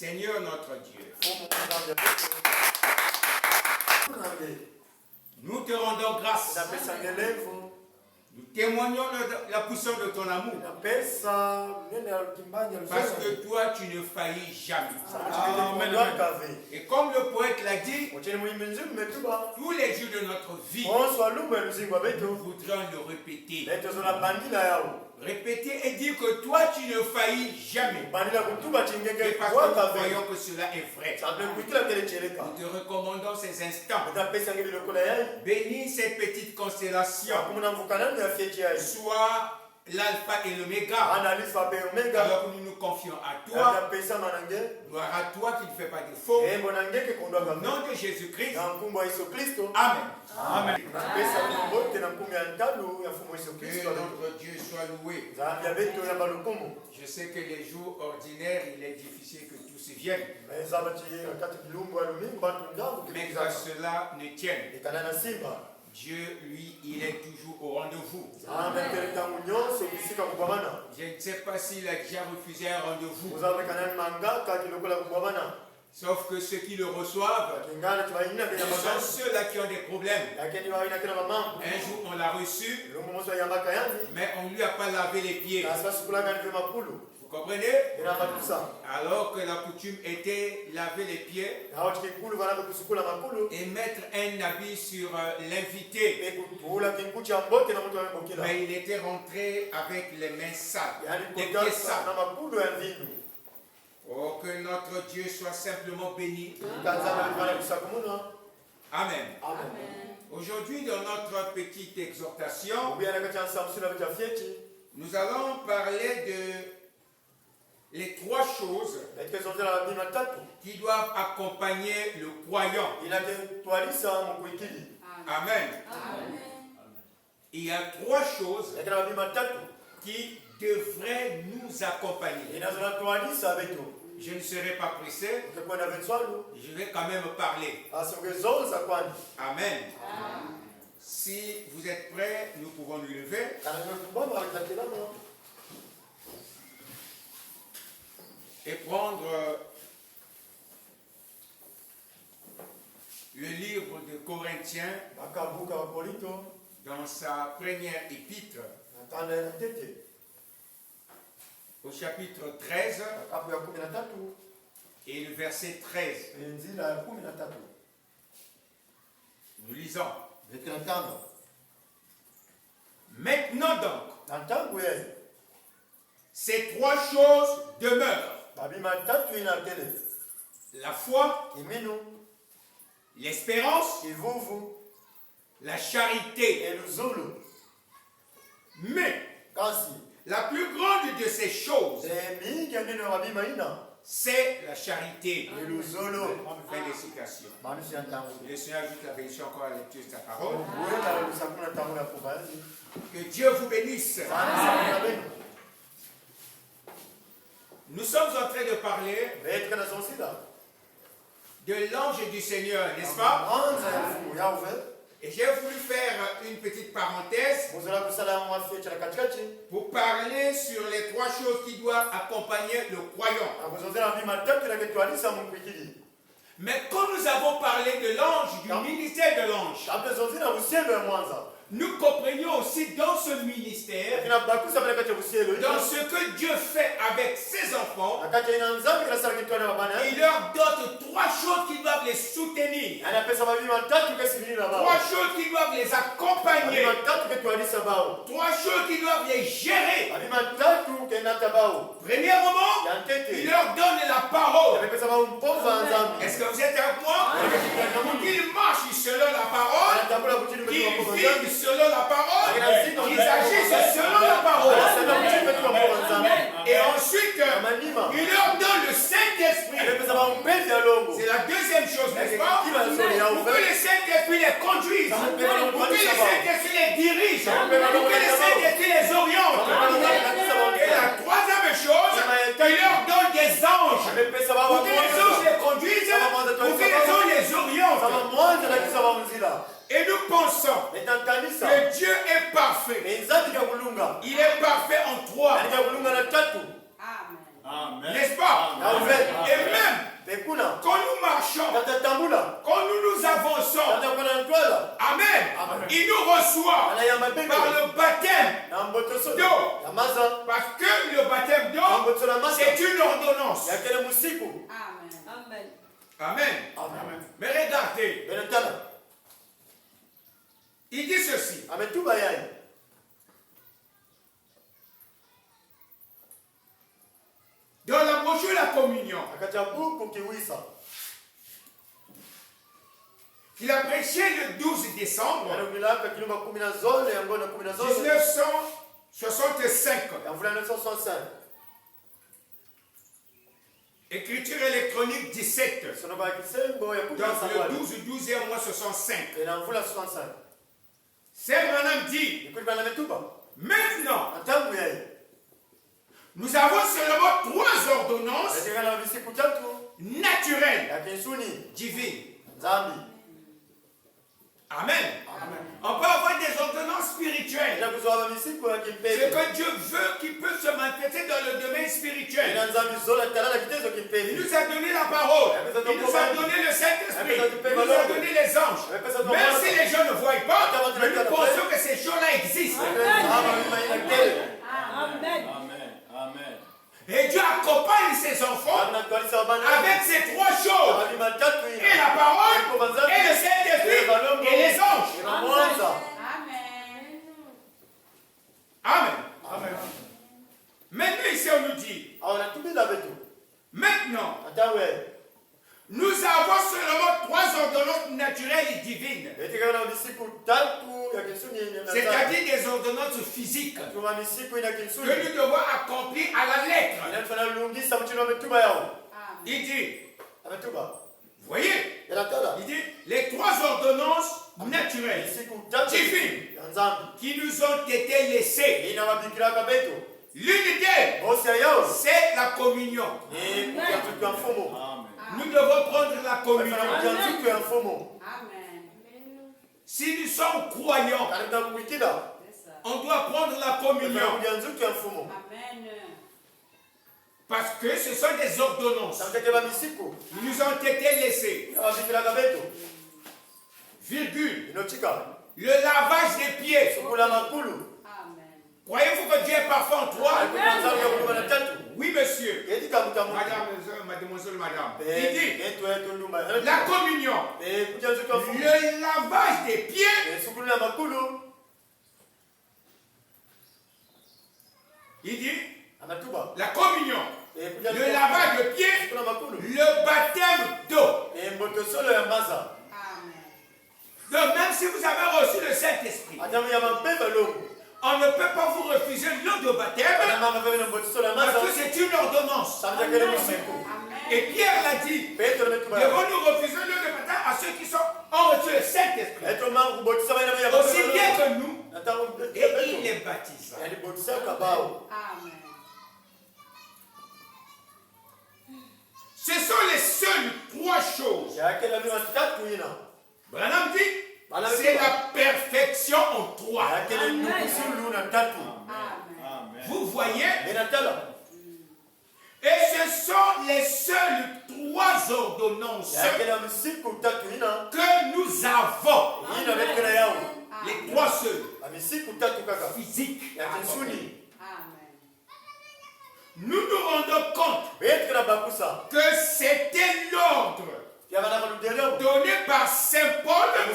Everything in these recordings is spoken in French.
Seigneur notre Dieu, nous te rendons grâce. Nous témoignons de la puissance de ton amour. Parce que toi, tu ne faillis jamais. Et comme le poète l'a dit, tous les jours de notre vie, nous voudrions le répéter. Répéter et dire que toi, tu ne faillis jamais. Et parce que nous croyons que cela est vrai. Nous te recommandons ces instants. Bénis cette petite constellation. Soit l'alpha et l'oméga. Alors que nous nous confions à toi. Gloire à toi qui ne fait pas défaut. Au nom de Jésus-Christ. Amen. Amen. Que notre Dieu soit loué. Je sais que les jours ordinaires, il est difficile que tout se vienne. Mais que cela ne tienne. Dieu, lui, il est toujours au rendez-vous. Je ne sais pas s'il a déjà refusé un rendez-vous. Sauf que ceux qui le reçoivent, ce sont ceux-là qui ont des problèmes. Un jour, on l'a reçu, mais on ne lui a pas lavé les pieds. Vous comprenez? Alors que la coutume était laver les pieds et mettre un habit sur l'invité. Mais il était rentré avec les mains sales, les pieds sales. Oh, que notre Dieu soit simplement béni. Amen. Aujourd'hui, dans notre petite exhortation, nous allons parler de les trois choses qui doivent accompagner le croyant. Amen. Il y a trois choses qui devraient nous accompagner. Je ne serai pas pressé. Je vais quand même parler. Amen. Si vous êtes prêts, nous pouvons nous lever. Et prendre le livre de Corinthiens dans sa première épître au chapitre 13 et le verset 13. Nous lisons. Maintenant donc, ces trois choses demeurent. La foi, l'espérance, la charité. Mais la plus grande de ces choses, c'est la charité. Fin des citations. Le Seigneur ajoute la bénédiction encore à la lecture de sa parole. Que Dieu vous bénisse. Nous sommes en train de parler de l'ange du Seigneur, n'est-ce pas? Et j'ai voulu faire une petite parenthèse pour parler sur les trois choses qui doivent accompagner le croyant. Mais quand nous avons parlé de l'ange, du ministère de l'ange, nous comprenions aussi dans ce ministère, dans ce que Dieu fait avec ses enfants, il leur donne trois choses qui doivent les soutenir, trois choses qui doivent les accompagner, trois choses qui doivent les gérer. Premièrement, il leur donne la parole. Est-ce que vous êtes avec moi? Ils marchent selon la parole. qui vivent selon la parole, qui agissent selon la parole. Et ensuite, il leur donne le Saint-Esprit. C'est la deuxième chose, n'est-ce pas? Pour que le Saint-Esprit les conduise, pour que le Saint-Esprit les dirige, pour que le Saint-Esprit les oriente. Et la troisième chose, il leur donne des anges, pour que les anges les conduisent, pour que les anges les orientent. Et nous pensons que Dieu est parfait. Il est parfait en trois. Amen. N'est-ce pas? Amen. Et même quand nous marchons, quand nous avançons, Amen, il nous reçoit par le baptême d'eau. Parce que le baptême d'eau, c'est une ordonnance. Amen. Amen. Mais regardez. Il dit ceci. Dans la brochure La Communion, qu'il a prêché le 12 décembre 1965. Écriture électronique 17. Donc le 12e mois 65. Saint Branham dit, maintenant, nous avons seulement 3 ordonnances naturelles, divines. Amen. On peut avoir des ordonnances spirituelles. Ce que Dieu veut qui peut se manifester dans le domaine spirituel. Il nous a donné la parole. Il nous a donné le Saint-Esprit. Il nous a donné les anges. Même si les gens ne voient pas, nous pensons que ces choses-là existent. Amen. Amen. Et Dieu accompagne ses enfants avec ces 3 choses. Et la parole, et le Saint-Esprit, et les anges. Amen. Amen. Maintenant ici on nous dit, maintenant, nous avons seulement 3 ordonnances naturelles et divines. C'est-à-dire des ordonnances physiques que nous devons accomplir à la lettre. Il dit, voyez, il dit, les 3 ordonnances naturelles, divines, qui nous ont été laissées. L'une d'elles, c'est la communion. Nous devons prendre la communion. Amen. Si nous sommes croyants, on doit prendre la communion. Amen. Parce que ce sont des ordonnances. Ils nous ont été laissés. Virgule. Le lavage des pieds. Croyez-vous que Dieu est parfait en toi? Oui, monsieur. Mademoiselle, madame. Il dit, la communion, le lavage des pieds. Il dit, la communion, le lavage des pieds, le baptême d'eau. Donc même si vous avez reçu le Saint-Esprit, on ne peut pas vous refuser l'eau de baptême parce que c'est une ordonnance. Et Pierre l'a dit, devons-nous refuser l'eau de baptême à ceux qui ont reçu le Saint-Esprit, aussi bien que nous, et il les baptise. Amen. Ce sont les seules 3 choses. Branham dit, c'est la perfection en toi. Amen. Vous voyez? Et ce sont les seules 3 ordonnances que nous avons. Les 3 seules. Physique. Nous nous rendons compte que c'était l'ordre donné par Saint Paul dans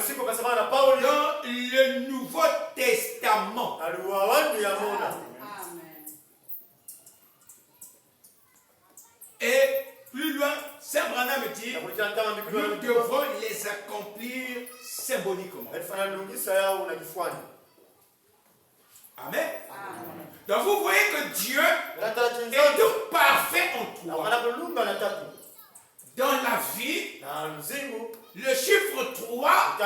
le Nouveau Testament. Amen. Et plus loin, Saint Branham dit, nous devons les accomplir symboliquement. Amen. Donc vous voyez que Dieu est tout parfait en toi. Dans la vie, le chiffre 3,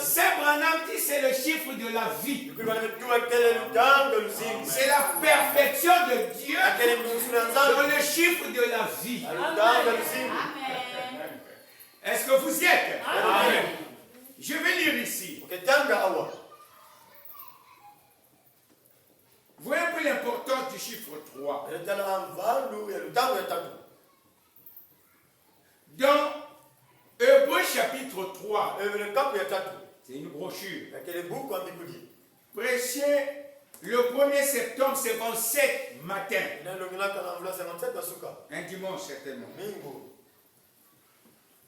Saint Branham dit c'est le chiffre de la vie. C'est la perfection de Dieu dans le chiffre de la vie. Est-ce que vous y êtes? Amen. Je vais lire ici. Vous voyez un peu l'importance du chiffre 3. Dans Hébreux chapitre 3, c'est une brochure. Prêché le 1er septembre 57 matin. Un dimanche certainement.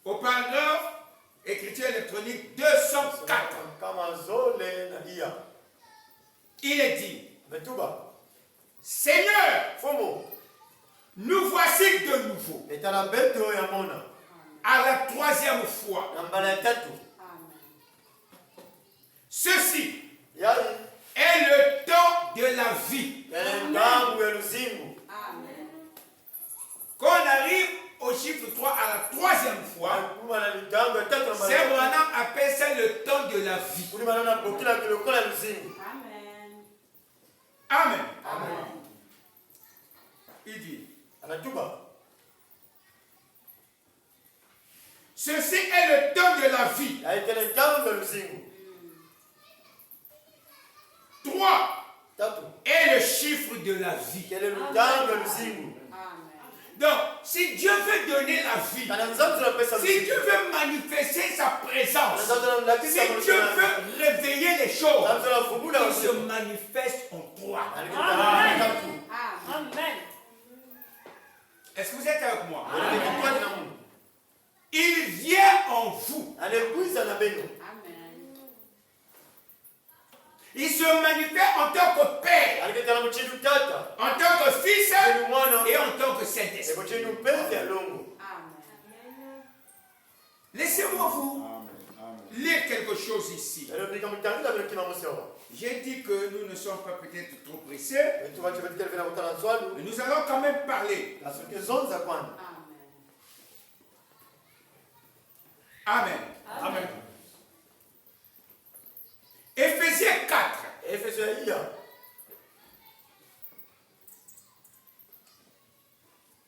Au paragraphe écriture électronique 204. Il est dit, Seigneur, nous voici de nouveau à la 3e fois. Ceci est le temps de la vie. Quand on arrive au chiffre 3 à la 3e fois, Saint Branham appelle ça le temps de la vie. Amen. Amen. Il dit, ceci est le temps de la vie. 3 est le chiffre de la vie. Donc, si Dieu veut donner la vie, si Dieu veut manifester sa présence, si Dieu veut réveiller les choses, il se manifeste en toi. Amen. Est-ce que vous êtes avec moi? Amen. Il vient en vous. Il se manifeste en tant que Père, en tant que Fils et en tant que Saint-Esprit. Laissez-moi vous lire quelque chose ici. J'ai dit que nous ne sommes pas peut-être trop pressés, mais nous allons quand même parler. Amen. Amen. Éphésiens 4.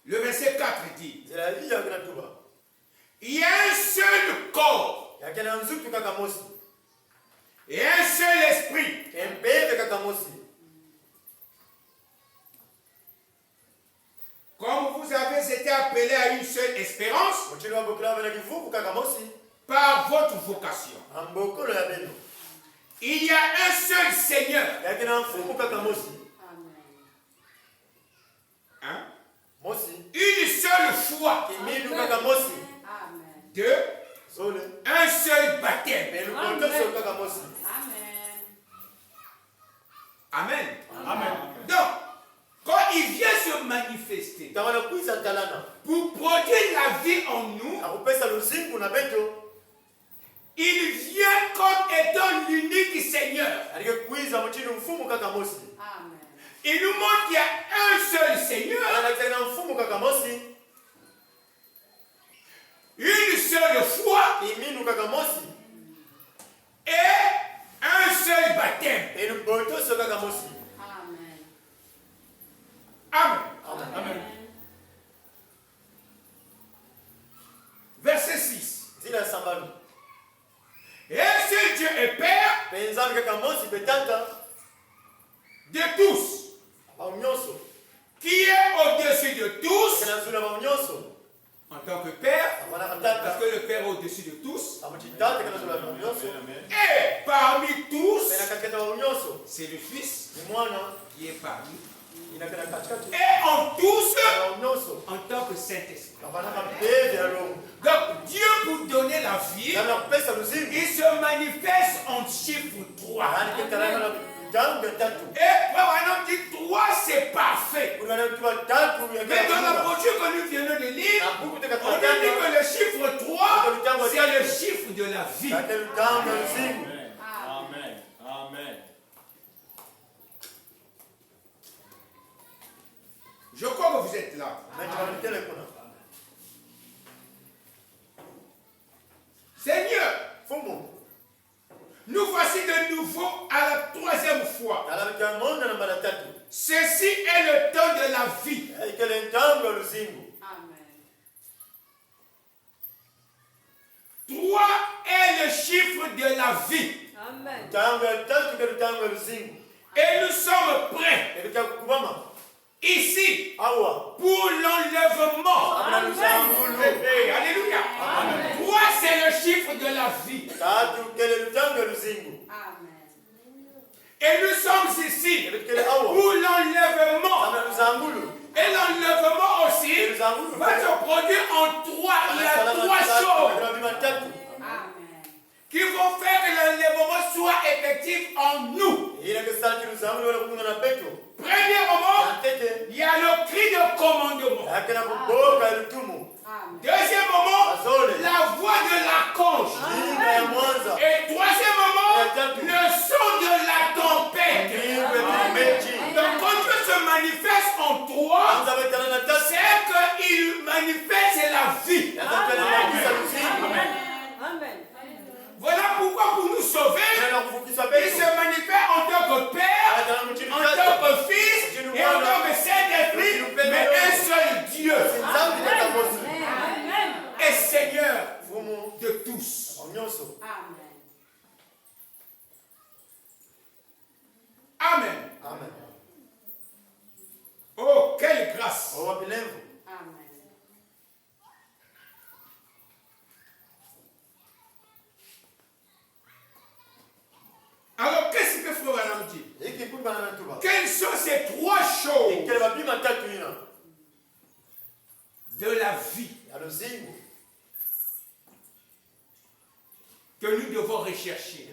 Le verset 4 dit, il y a un seul corps et un seul esprit. Comme vous avez été appelés à une seule espérance par votre vocation. Il y a un seul Seigneur. Hein? Une seule foi. Deux. Un seul baptême. Amen. Amen. Donc, quand il vient se manifester pour produire la vie en nous, il vient comme étant l'unique Seigneur. Il nous montre qu'il y a un seul Seigneur, une seule foi et un seul baptême. Amen. Amen. Verset 6. Et un seul Dieu est Père de tous, qui est au-dessus de tous, en tant que Père, parce que le Père est au-dessus de tous, et parmi tous, c'est le Fils qui est parmi. Et en tous, en tant que Saint-Esprit. Donc Dieu pour donner la vie, il se manifeste en chiffre 3. Et Abraham dit 3 c'est parfait. Mais dans la brochure que nous venons de lire, on a dit que le chiffre 3 c'est le chiffre de la vie. Amen. Amen. Amen. Je crois que vous êtes là. Seigneur, nous voici de nouveau à la 3e fois. Ceci est le temps de la vie. Amen. 3 est le chiffre de la vie. Amen. Et nous sommes prêts ici pour l'enlèvement. Alléluia. 3 c'est le chiffre de la vie. Amen. Et nous sommes ici pour l'enlèvement. Et l'enlèvement aussi va se produire en 3. Il y a 3 choses qui vont faire que l'enlèvement soit effectif en nous. Premièrement, il y a le cri de commandement. Deuxièmement, la voix de l'archange. Et troisièmement, le son de la tempête. Donc quand Dieu se manifeste en toi, c'est qu'il manifeste la vie. Amen. Voilà pourquoi pour nous sauver, il se manifeste en tant que Père, en tant que Fils et en tant que Saint-Esprit, mais un seul Dieu. Et Seigneur de tous. Amen. Amen. Oh, quelle grâce. Amen. Alors, qu'est-ce que Frère Branham dit? Quelles sont ces 3 choses de la vie que nous devons rechercher?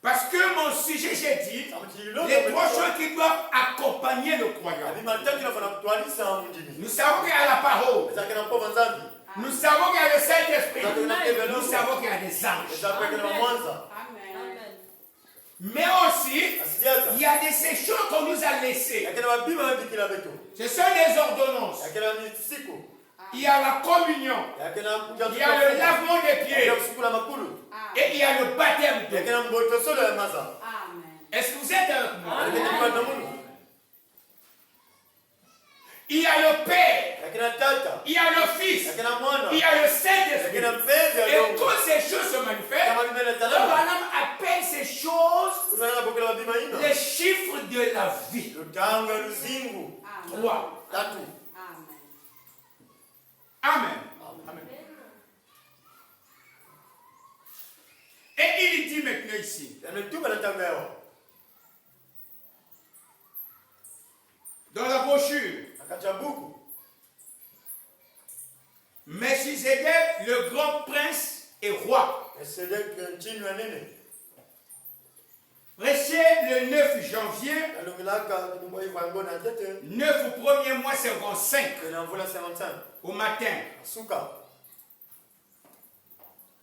Parce que mon sujet, j'ai dit, les 3 choses qui doivent accompagner le croyant. Nous savons qu'il y a la parole. Nous savons qu'il y a le Saint-Esprit. Nous savons qu'il y a des anges. Amen. Mais aussi, il y a ces choses qu'on nous a laissées. Ce sont des ordonnances. Il y a la communion. Il y a le lavement des pieds. Et il y a le baptême d'eau. Est-ce que vous êtes avec moi? Il y a le Père, il y a le Fils, il y a le Saint-Esprit. Et toutes ces choses se manifestent. Abraham appelle ces choses les chiffres de la vie. 3. Amen. Et il dit maintenant ici, dans la brochure, Melchizedek, le grand prince et roi, prêché le 9 janvier, 9 au premier mois 55, au matin.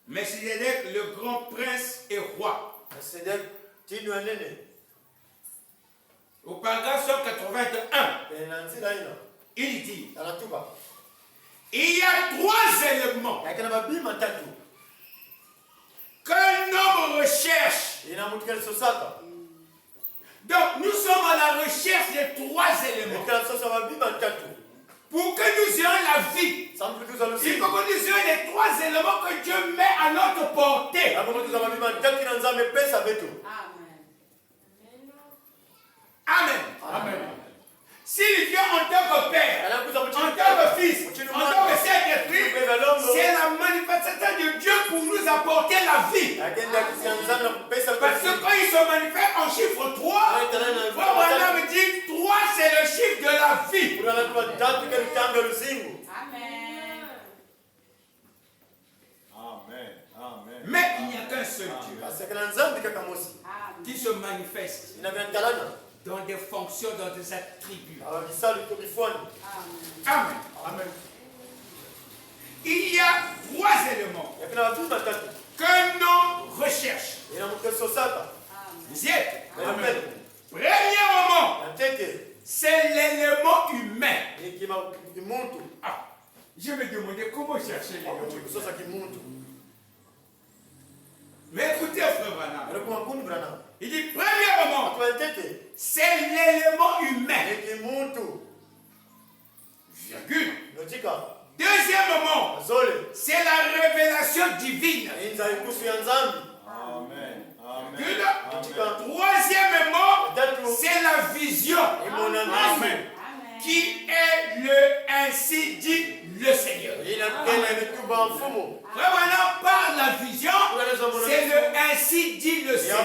Melchizedek, le grand prince et roi. Au paragraphe 181, il dit, il y a 3 éléments qu'un homme recherche. Donc nous sommes à la recherche des 3 éléments. Pour que nous ayons la vie, il faut que nous ayons les 3 éléments que Dieu met à notre portée. Amen. Amen. S'il vient en tant que Père, en tant que Fils, en tant que Saint-Esprit, c'est la manifestation de Dieu pour nous apporter la vie. Parce que quand il se manifeste en chiffre 3, Frère me dit 3 c'est le chiffre de la vie. Amen. Mais il n'y a qu'un seul Dieu qui se manifeste dans des fonctions, dans des attributs. Amen. Amen. Il y a 3 éléments que nous recherchons. Vous y êtes? Amen. Premièrement, c'est l'élément humain. Ah, je me demandais comment chercher l'élément humain. Mais écoutez, frère Branham. Il dit premièrement, c'est l'élément humain. Virgule. Deuxièmement, c'est la révélation divine. Amen. Troisièmement, c'est la vision. Amen. Qui est le ainsi dit le Seigneur. Vraiment par la vision, c'est le ainsi dit le Seigneur.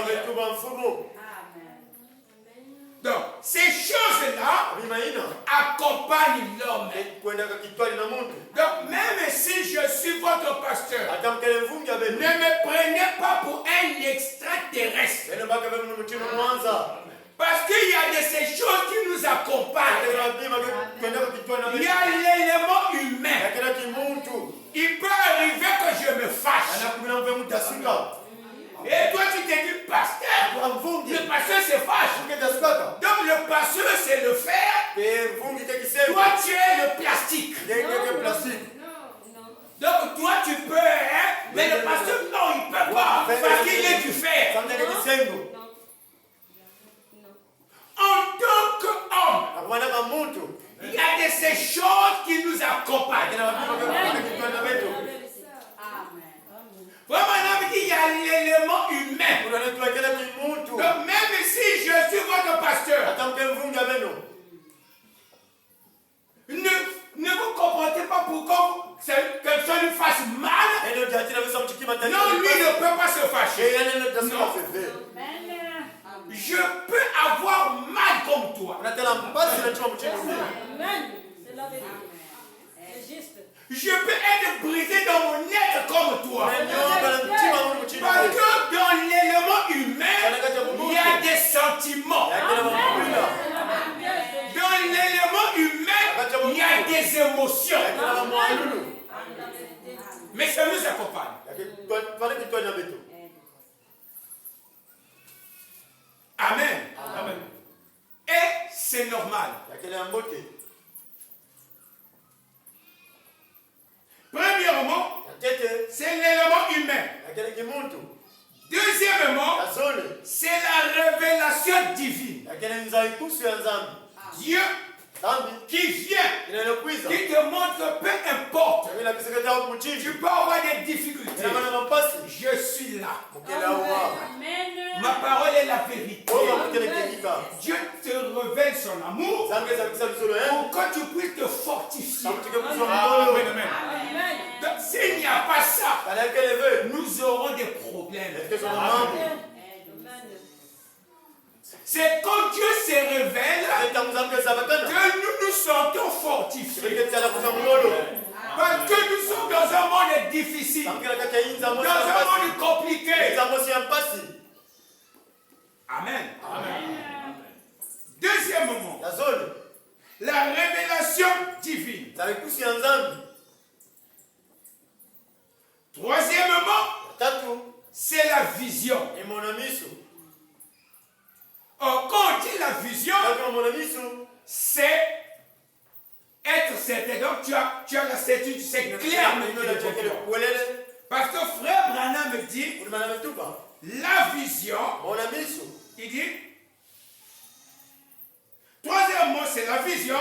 Donc, ces choses-là accompagnent l'homme. Donc, même si je suis votre pasteur, ne me prenez pas pour un extraterrestre. Parce qu'il y a de ces choses qui nous accompagnent. Il y a l'élément humain. Il peut arriver que je me fâche. Et toi tu te dis pasteur. Le pasteur se fâche. Donc le pasteur c'est le fer. Toi tu es le plastique. Donc toi tu peux, hein, mais le pasteur non, il ne peut pas. Parce qu'il est du fer. En tant qu'homme, il y a de ces choses qui nous accompagnent. Vraiment, il y a l'élément humain. Donc même si je suis votre pasteur, ne vous comportez pas pour que quelqu'un lui fasse mal. Non, lui ne peut pas se fâcher. Non. Je peux avoir mal comme toi. Je peux être brisé dans mon être comme toi. Parce que dans l'élément humain, il y a des sentiments. Dans l'élément humain, il y a des émotions. Mais ça nous accompagne. Amen. Amen. Et c'est normal. Premièrement, c'est l'élément humain. Deuxièmement, c'est la révélation divine. Dieu qui vient, qui te montre peu importe. Tu peux avoir des difficultés. Je suis là. Amen. Ma parole est la vérité. Dieu te révèle son amour pour que tu puisses te fortifier. Amen. Donc s'il n'y a pas ça, nous aurons des problèmes. C'est quand Dieu se révèle que nous nous sentons fortifiés. Parce que nous sommes dans un monde difficile, dans un monde compliqué. Amen. Amen. Deuxièmement, la révélation divine. Troisièmement, c'est la vision. Quand on dit la vision, c'est être certain. Donc tu as la certitude, c'est clair. Parce que frère Branham me dit, la vision, il dit, troisièmement, c'est la vision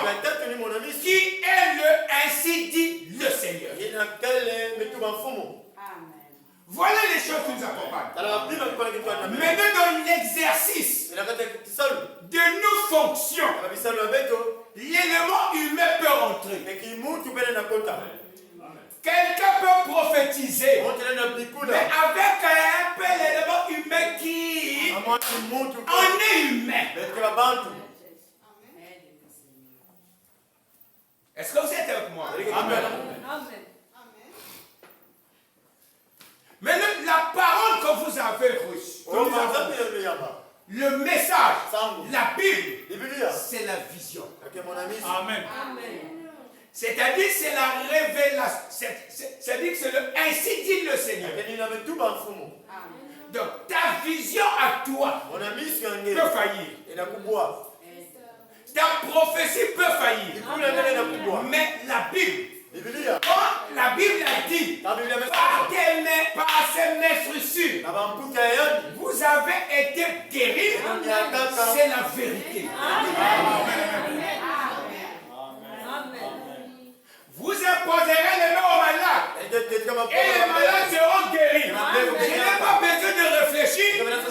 qui est le ainsi dit le Seigneur. Voilà les choses qui nous accompagnent. Maintenant, dans l'exercice de nos fonctions, l'élément humain peut rentrer. Quelqu'un peut prophétiser, mais avec un peu l'élément humain qui en est humain. Est-ce que vous êtes avec moi? Amen. Mais la parole que vous avez reçue, le message, la Bible, c'est la vision. Amen. C'est-à-dire c'est la révélation. C'est-à-dire que c'est le ainsi dit le Seigneur. Donc ta vision à toi peut faillir. Ta prophétie peut faillir. Mais la Bible, quand la Bible a dit par ses maîtres vous avez été guéris, c'est la vérité. Vous imposerez les mains aux malades et les malades seront guéris. Je n'ai pas besoin de réfléchir,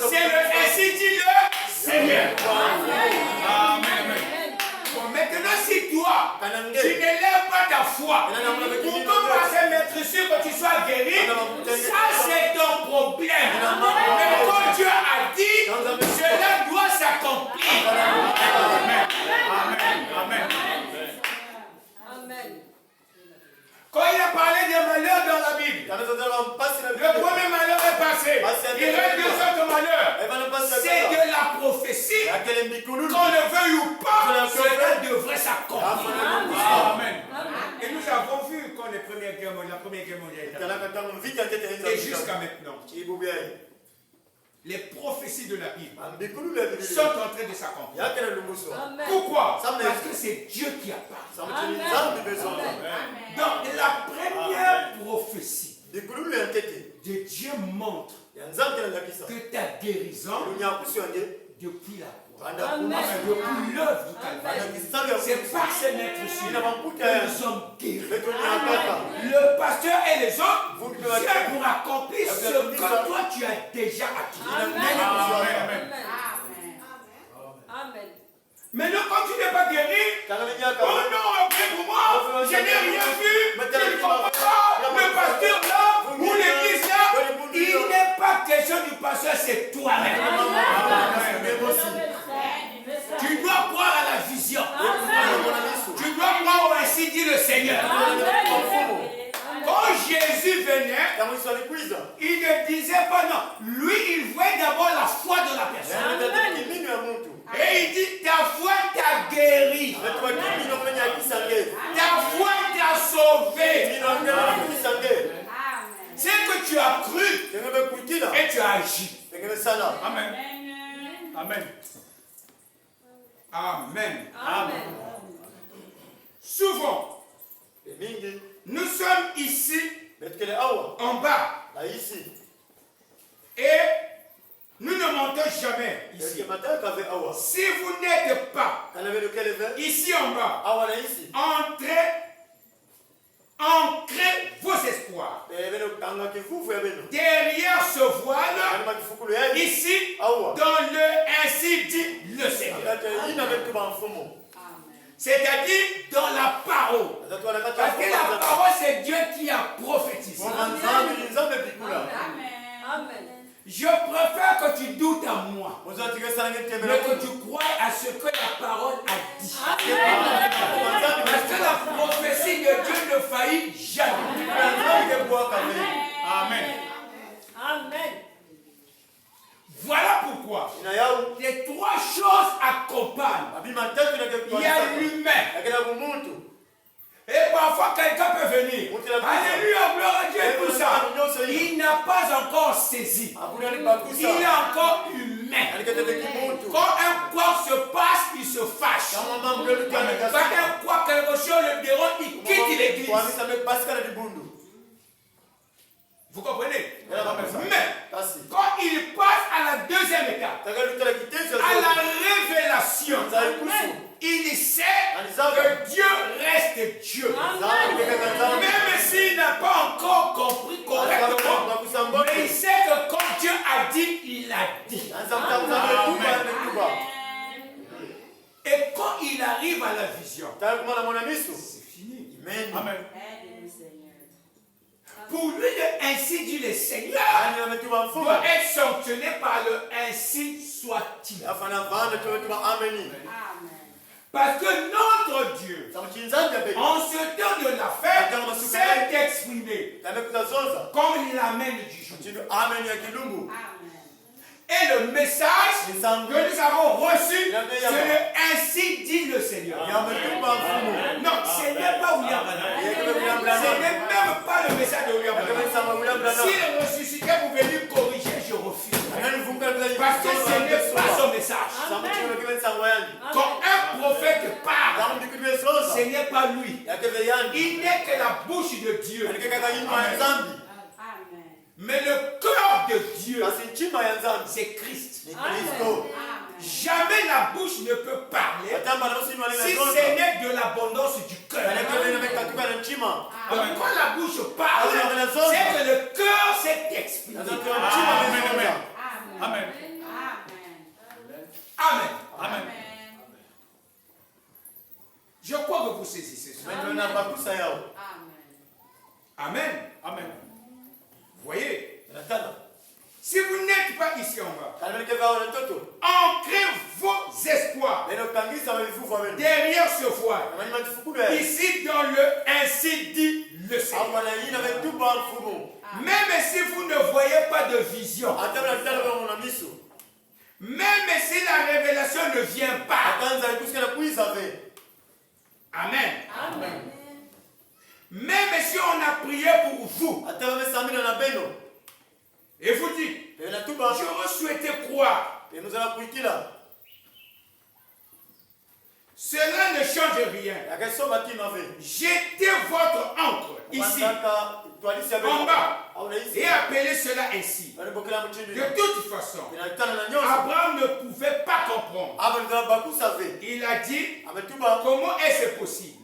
c'est le ainsi dit le Seigneur. Amen. Bon, maintenant, si toi, tu n'élèves pas ta foi pour que par ces maîtres sûrs que tu sois guéri, ça c'est ton problème. Mais quand Dieu a dit, cela doit s'accomplir. Amen. Amen. Amen. Quand il a parlé des malheurs dans la Bible, le premier malheur est passé. Il reste deux autres malheurs. C'est de la prophétie. Qu'on le veuille ou pas, cela devrait s'accomplir. Amen. Et nous avons vu quand la Première Guerre mondiale et jusqu'à maintenant, les prophéties de la Bible sont en train de s'accomplir. Pourquoi? Parce que c'est Dieu qui a parlé. Donc la première prophétie de Dieu montre que ta guérison depuis la croix, depuis l'œuvre du Calvaire, c'est par ces maîtres sûrs que nous sommes guéris. Le pasteur et les autres viennent pour accomplir ce que toi tu as déjà acquis. Amen. Amen. Maintenant, quand tu n'es pas guéri, oh non, après pour moi, je n'ai rien vu, je ne comprends pas, le pasteur là, ou l'église là, il n'est pas question du pasteur, c'est toi-même. Tu dois croire à la vision. Tu dois croire au ainsi dit le Seigneur. Quand Jésus venait, il ne disait pas non. Lui, il voyait d'abord la foi de la personne. Et il dit, ta foi t'a guéri. Ta foi t'a sauvé. C'est que tu as cru et tu as agi. Amen. Amen. Amen. Amen. Souvent, nous sommes ici, en bas. Et nous ne montons jamais ici. Si vous n'êtes pas ici en bas, ancrez vos espoirs. Derrière ce voile, ici, dans le ainsi dit le Seigneur. C'est-à-dire dans la parole. Parce que la parole, c'est Dieu qui a prophétisé. Amen. Je préfère que tu doutes à moi, mais que tu crois à ce que la parole a dit. Parce que la prophétie de Dieu ne faillit jamais. Amen. Amen. Voilà pourquoi les trois choses accompagnent. Il y a l'humain. Et parfois quelqu'un peut venir. Alléluia, gloire à Dieu, tout ça. Il n'a pas encore saisi. Il est encore humain. Quand un quoi se passe, il se fâche. Quand un quoi quelque chose le dérange, il quitte l'église. Vous comprenez? Mais quand il passe à la deuxième étape, à la révélation, il sait que Dieu reste Dieu. Même s'il n'a pas encore compris correctement, mais il sait que quand Dieu a dit, il a dit. Et quand il arrive à la vision, c'est fini. Amen. Pour lui, le ainsi dit le Seigneur doit être sanctionné par le ainsi soit-il. Parce que notre Dieu, en ce temps de la fête, s'est exprimé comme l'Amen du jour. Et le message que nous avons reçu, c'est le ainsi dit le Seigneur. Non, ce n'est pas William n'est même pas le message de William Branham. S'il ressuscitait pour venir corriger, je refuse. Parce que ce n'est pas son message. Quand un prophète parle, ce n'est pas lui. Il n'est que la bouche de Dieu. Mais le cœur de Dieu, c'est Christ. Jamais la bouche ne peut parler si ce n'est de l'abondance du cœur. Donc quand la bouche parle, c'est que le cœur s'est exprimé. Amen. Amen. Amen. Je crois que vous saisissez ça. Amen. Amen. Vous voyez? Si vous n'êtes pas ici en bas, ancrez vos espoirs derrière ce voile. Ici dans le ainsi dit le Seigneur. Même si vous ne voyez pas de vision, même si la révélation ne vient pas, amen. Amen. Même si on a prié pour vous, et vous dites, j'aurais souhaité croire, cela ne change rien. Jetez votre encre ici, en bas, et appelez cela ainsi. De toute façon, Abraham ne pouvait pas comprendre. Il a dit, comment est-ce possible?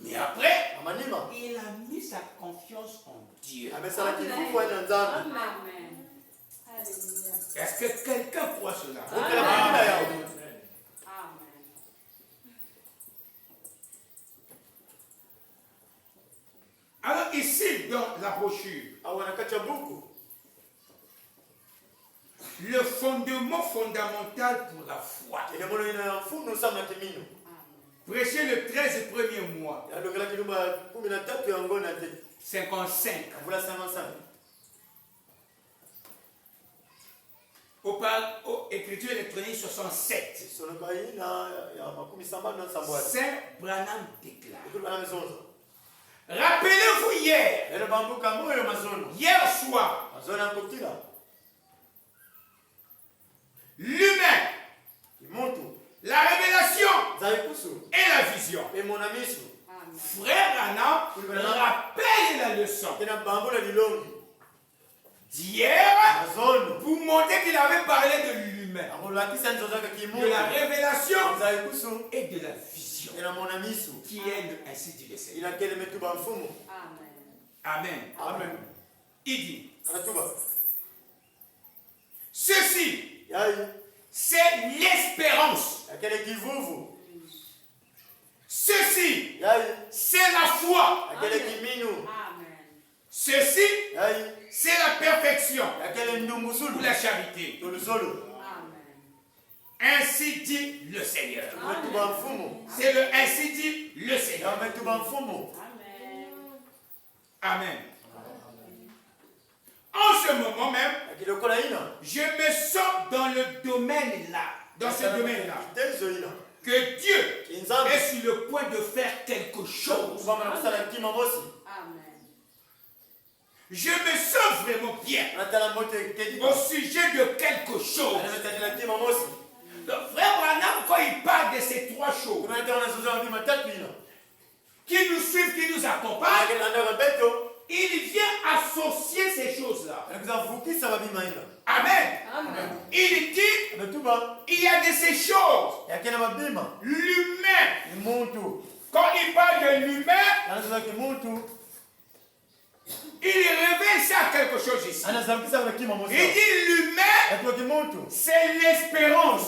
Mais après, il a mis sa confiance en Dieu. Est-ce que quelqu'un croit cela? Amen. Alors ici, dans la brochure, le fondement fondamental pour la foi. Prêcher le 13 premier mois. 55. Au écriture électronique 67. Saint Branham déclare. Rappelez-vous hier soir, l'humain, la révélation et la vision. Frère Branham rappelle la leçon d'hier pour montrer qu'il avait parlé de l'humain, de la révélation et de la vision, qui est ainsi dit le Seigneur. Amen. Amen. Il dit, ceci, c'est l'espérance. Ceci, c'est la foi. Ceci, c'est la perfection ou la charité. Ainsi dit le Seigneur. C'est le ainsi dit le Seigneur. Amen. En ce moment même, je me sens dans le domaine là, dans ce domaine-là, que Dieu est sur le point de faire quelque chose. Je me sens vraiment bien au sujet de quelque chose. Le frère Branham, quand il parle de ces trois choses, qui nous suivent, qui nous accompagnent, il vient associer ces choses-là. Amen. Amen. Il dit, il y a de ces choses. L'humain, quand il parle de l'humain, il révèle ça à quelque chose ici. Il dit l'humain, c'est l'espérance.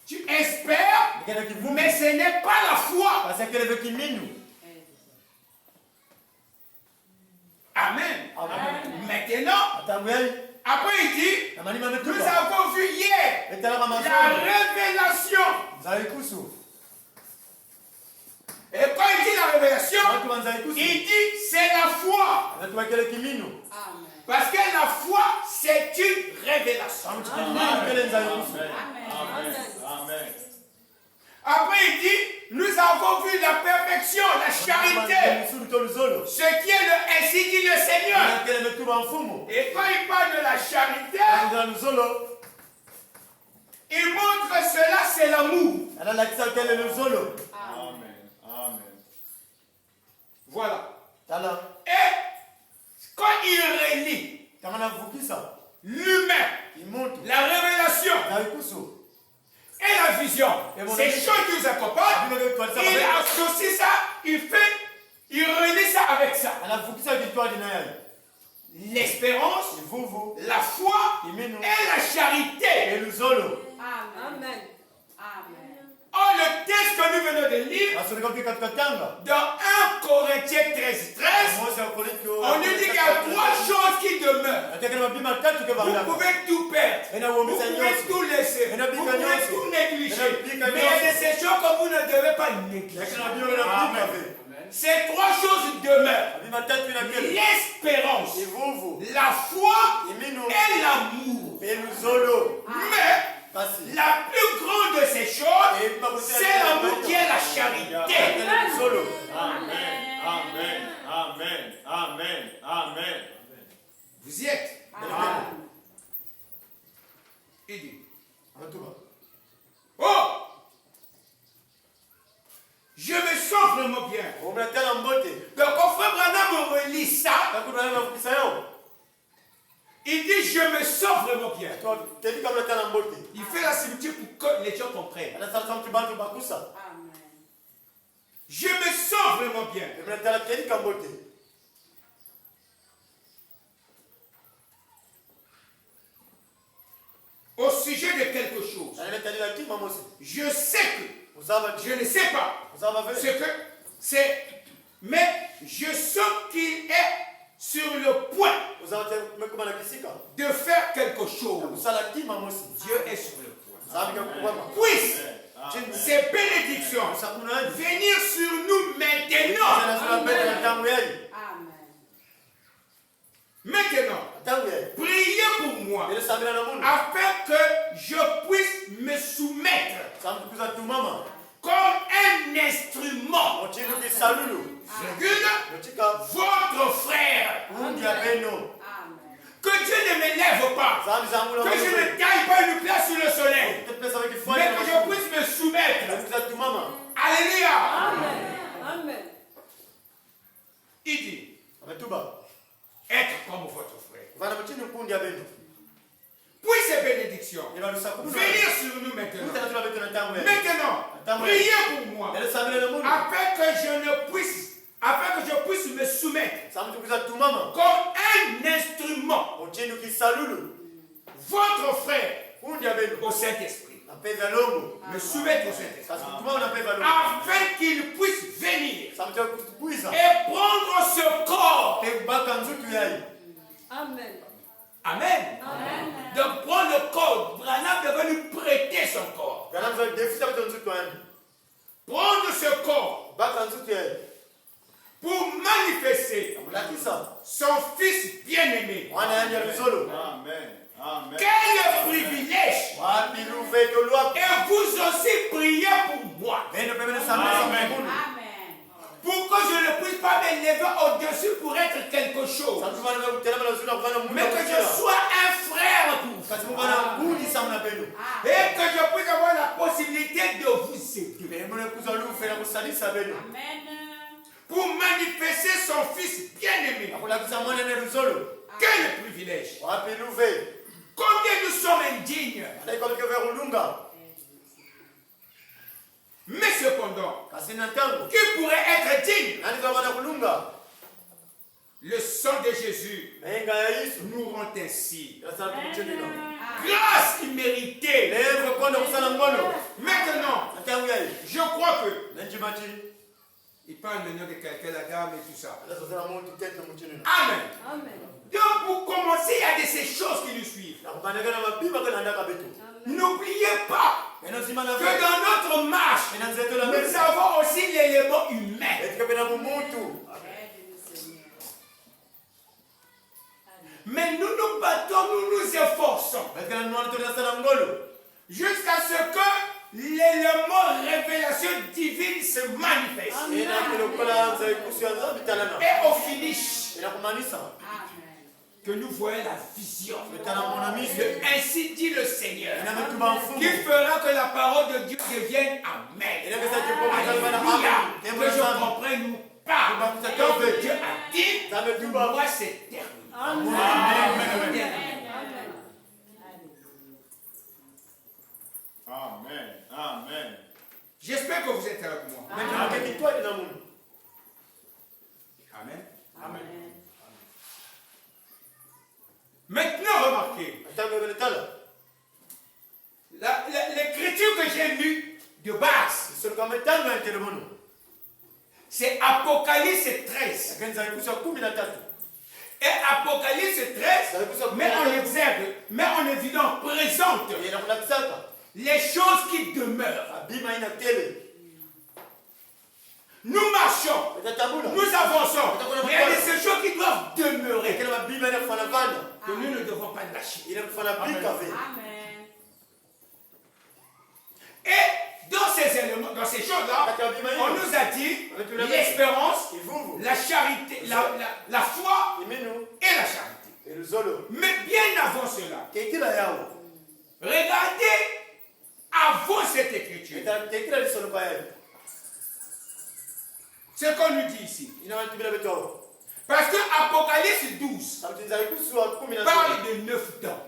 Tu espères, mais ce n'est pas la foi. Amen. Amen. Maintenant, après il dit, nous avons vu hier la révélation. Et quand il dit la révélation, il dit c'est la foi. Parce que la foi, c'est une révélation. Amen. Amen. Après il dit, charité, ce qui est le ainsi dit le Seigneur. Et quand il parle de la charité, il montre que cela c'est l'amour. Amen. Voilà. Et quand il relie l'humain, la révélation et la vision, ces choses qui nous accompagnent, il associe ça, il relie ça avec ça. L'espérance, la foi et la charité. Amen. Oh, le texte que nous venons de lire, dans 1 Corinthiens 13, on nous dit qu'il y a 3 choses qui demeurent. Vous pouvez tout perdre, vous pouvez tout laisser, vous pouvez tout négliger, mais il y a de ces choses que vous ne devez pas négliger. Ces 3 choses demeurent: l'espérance, la foi et l'amour. Mais la plus grande de ces choses, c'est l'amour qui est la charité. Amen. Vous y êtes? Il dit: oh, je me sens vraiment bien. Donc, quand frère Branham me relit ça, il dit: je me sens vraiment bien. Il fait la similitude pour que les gens comprennent. Je me sens vraiment bien. Au sujet de quelque chose, je sais que, je ne sais pas ce que c'est, mais je sens qu'il est sur le point de faire quelque chose. Dieu est sur le point. Puisse ces bénédictions venir sur nous maintenant. Maintenant, priez pour moi afin que je puisse me soumettre comme un instrument. Votre frère. Que Dieu ne m'élève pas, que je ne taille pas une place sur le soleil, mais que je puisse me soumettre. Alléluia. Amen. Il dit: être comme votre frère. Puis ces bénédictions venir sur nous maintenant. Maintenant, priez pour moi afin que je puisse me soumettre comme un instrument. Votre frère au Saint-Esprit. Me soumettre au Saint-Esprit afin qu'il puisse venir et prendre ce corps. Amen. Amen. Donc prendre le corps. Branham devait nous prêter son corps. Prendre ce corps pour manifester son fils bien-aimé. Quel privilège! Et vous aussi priez pour moi. Pour que je ne puisse pas m'élever au-dessus pour être quelque chose. Mais que je sois un frère pour vous. Et que je puisse avoir la possibilité de vous aider. Pour manifester son fils bien-aimé. Quel privilège! Combien nous sommes indignes. Mais cependant, qui pourrait être digne? Le sang de Jésus nous rend ainsi. Grâce imméritée. Maintenant, je crois que il parle maintenant de quelqu'un, la dame et tout ça. Amen. Donc pour commencer, il y a de ces choses qui nous suivent. N'oubliez pas que dans notre marche, nous avons aussi l'élément humain. Mais nous nous battons, nous nous efforçons jusqu'à ce que l'élément révélation divine se manifeste. Et au finish, que nous voyons la vision. Ainsi dit le Seigneur, qui fera que la parole de Dieu devienne amen. Alléluia. Que je comprenne ou pas. Quand Dieu a dit, pour moi c'est terminé. Amen. Amen. Amen. J'espère que vous êtes avec moi. Amen. Amen. Amen. Maintenant, remarquez. L'écriture que j'ai lue de base, c'est Apocalypse 13. Et Apocalypse 13 met en évidence, présente les choses qui demeurent. Nous marchons, nous avançons. Il y a des choses qui doivent demeurer, que nous ne devons pas lâcher. Amen. Et dans ces éléments, dans ces choses-là, on nous a dit l'espérance, la charité, la foi et la charité. Mais bien avant cela, regardez avant cette écriture. Ce qu'on nous dit ici. Parce que Apocalypse 12 parle de 9 dents.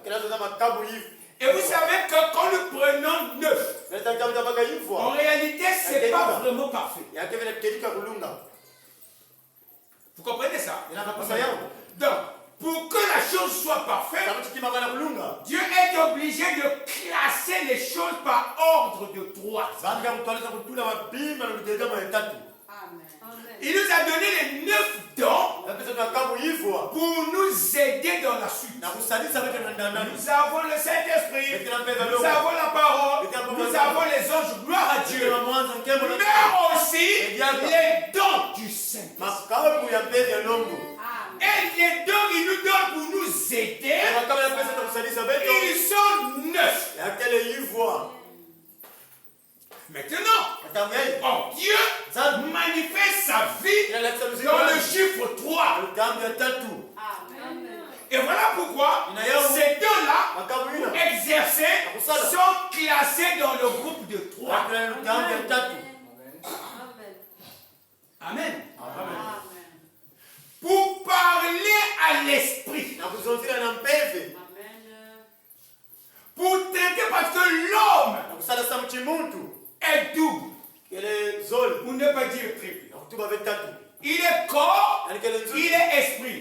Et vous savez que quand nous prenons 9, en réalité, ce n'est pas vraiment parfait. Vous comprenez ça? Donc, pour que la chose soit parfaite, Dieu est obligé de classer les choses par ordre de 3. Il nous a donné les 9 dons pour nous aider dans la suite. Nous avons le Saint-Esprit, nous avons la parole, nous avons les anges, gloire à Dieu, mais aussi les dons du Saint-Esprit. Et les dons qu'il nous donne pour nous aider, ils sont 9. Maintenant, Dieu manifeste sa vie dans le chiffre 3. Et voilà pourquoi ces dons-là, exercés, sont classés dans le groupe de 3. Amen. Pour parler à l'esprit. Pour traiter, parce que l'homme est double. Pour ne pas dire triple. Il est corps, il est esprit.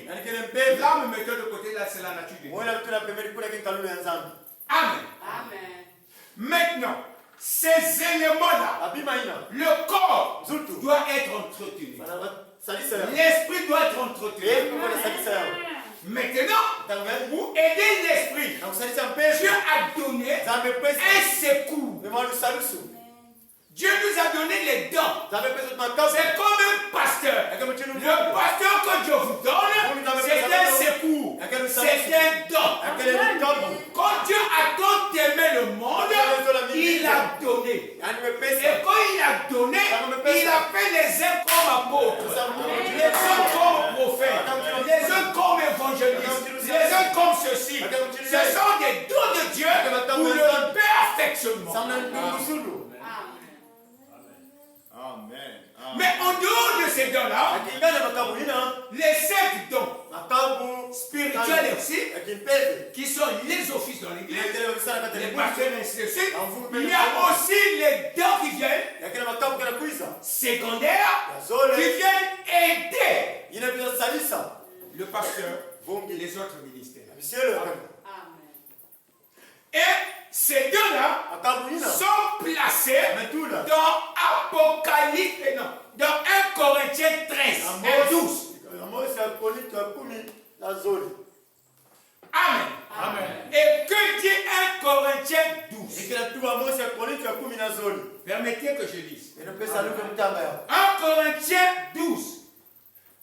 L'âme mettons de côté, là c'est la nature de Dieu. Amen. Maintenant, ces éléments-là, le corps doit être entretenu. L'esprit doit être entretenu. Maintenant, pour aider l'esprit, Dieu a donné un secours. Dieu nous a donné les dons. C'est comme un pasteur. Le pasteur que Dieu vous donne, c'est un secours. C'est un don. Quand Dieu a tant aimé le monde, il a donné. Et quand il a donné, il a fait les uns comme apôtres, les uns comme prophètes, les uns comme évangélistes, les uns comme ceci. Ce sont des dons de Dieu pour le perfectionnement. Mais en dehors de ces dons-là, les 5 dons spirituels aussi, qui sont les offices dans l'église, les pasteurs, ainsi de suite, il y a aussi les dons qui viennent secondaires, qui viennent aider le pasteur et les autres ministères. Et ces dons-là sont placés dans Apocalypse, non, dans 1 Corinthiens 13 et 12. Amen. Et que dit 1 Corinthiens 12? Permettez que je lise. 1 Corinthiens 12.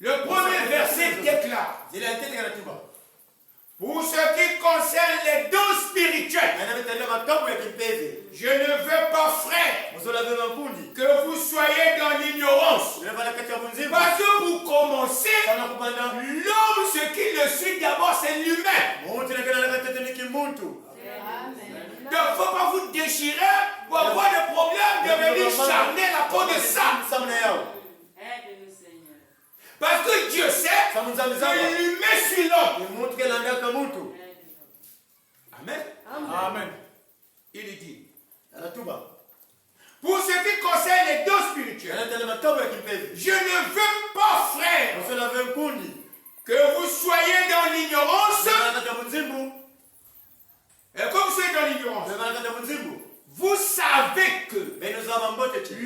Le premier verset déclare: Pour ce qui concerne les dons spirituels, je ne veux pas, frère, que vous soyez dans l'ignorance. Parce que pour commencer, l'homme, ce qui le suit d'abord, c'est l'humain. Donc il ne faut pas vous déchirer pour avoir des problèmes, devenir charnel à cause de ça. Parce que Dieu sait que l'humain suit l'homme. Amen. Amen. Il dit. Pour ce qui concerne les dons spirituels, je ne veux pas, frère, que vous soyez dans l'ignorance. Et comme vous soyez dans l'ignorance, vous savez que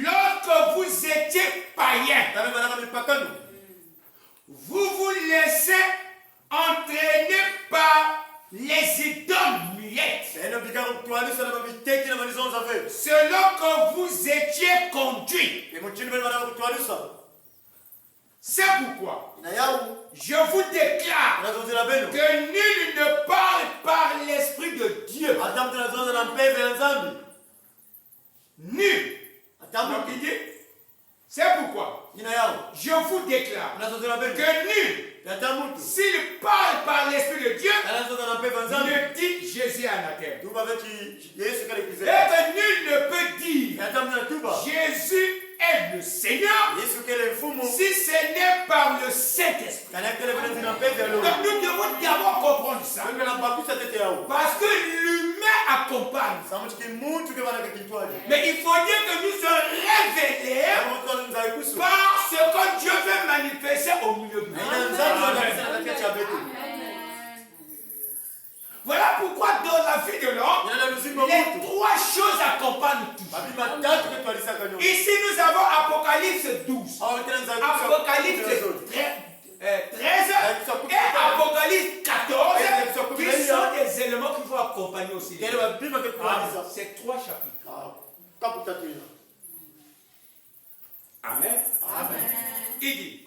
lorsque vous étiez païen, vous vous laissez entraîner par les idoles muettes. Selon que vous étiez conduit. C'est pourquoi je vous déclare que nul ne parle par l'Esprit de Dieu. Nul. Donc il dit, c'est pourquoi je vous déclare que nul, s'il parle par l'Esprit de Dieu, ne dit Jésus anathème. Et que nul ne peut dire Jésus est le Seigneur si ce n'est par le Saint-Esprit. Donc nous devons d'abord comprendre ça. Parce que l'humain accompagne. Mais il faut dire que nous sommes révélés par ce que Dieu veut manifester au milieu de nous. Voilà pourquoi dans la vie de l'homme, les trois choses accompagnent tout. Ici, nous avons Apocalypse 12, Apocalypse 13 et Apocalypse 14, qui sont des éléments qu'il faut accompagner aussi. C'est trois chapitres. Amen. Amen. Il dit.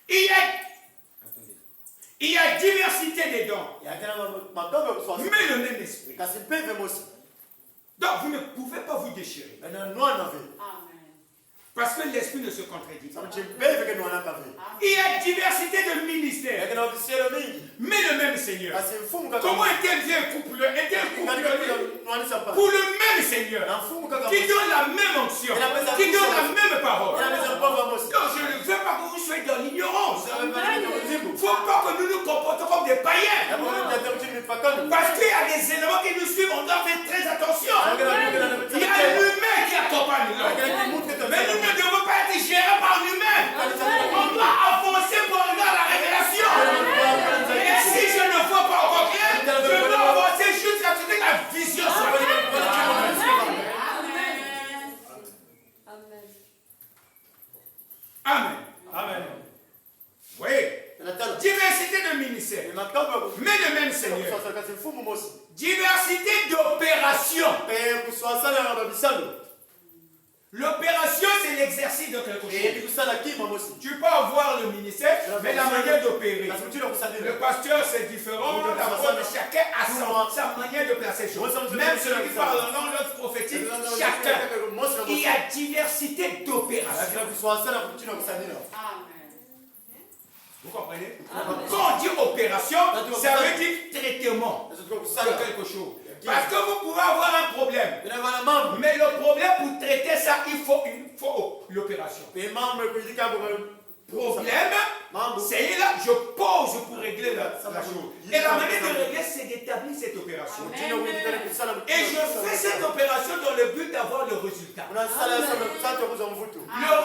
Il y a diversité des dons, mais le même esprit. Donc vous ne pouvez pas vous déchirer. Parce que l'esprit ne se contredit pas. Il y a diversité de ministères, mais le même Seigneur. Comment est-il un couple pour le même Seigneur, qui donne la même onction, qui donne la même parole. Donc je ne veux pas que vous soyez dans l'ignorance. Il ne faut pas que nous nous comportons comme des païens. Parce qu'il y a des éléments qui nous suivent, on doit faire très attention. Il y a l'humain qui accompagne l'homme. Mais nous ne devons pas être gérés par l'humain. On doit avancer pour aller dans la révélation. Et si je ne vois pas encore rien, je dois avancer jusqu'à ce que la vision soit. Amen. Amen. Oui. Diversité de ministères, mais le même Seigneur. Diversité d'opérations. L'opération, c'est l'exercice de quelque chose. Tu peux avoir le ministère, mais la manière d'opérer. Le pasteur, c'est différent. Chacun a sa manière de placer les choses. Même celui qui parle en langue prophétique, chacun. Il y a diversité d'opérations. Vous comprenez? Quand on dit opération, ça veut dire traitement de quelque chose. Parce que vous pouvez avoir un problème. Mais le problème, pour traiter ça, il faut l'opération. Problème, c'est là, je pose pour régler la chose. Et la manière de régler, c'est d'établir cette opération. Et je fais cette opération dans le but d'avoir le résultat. Le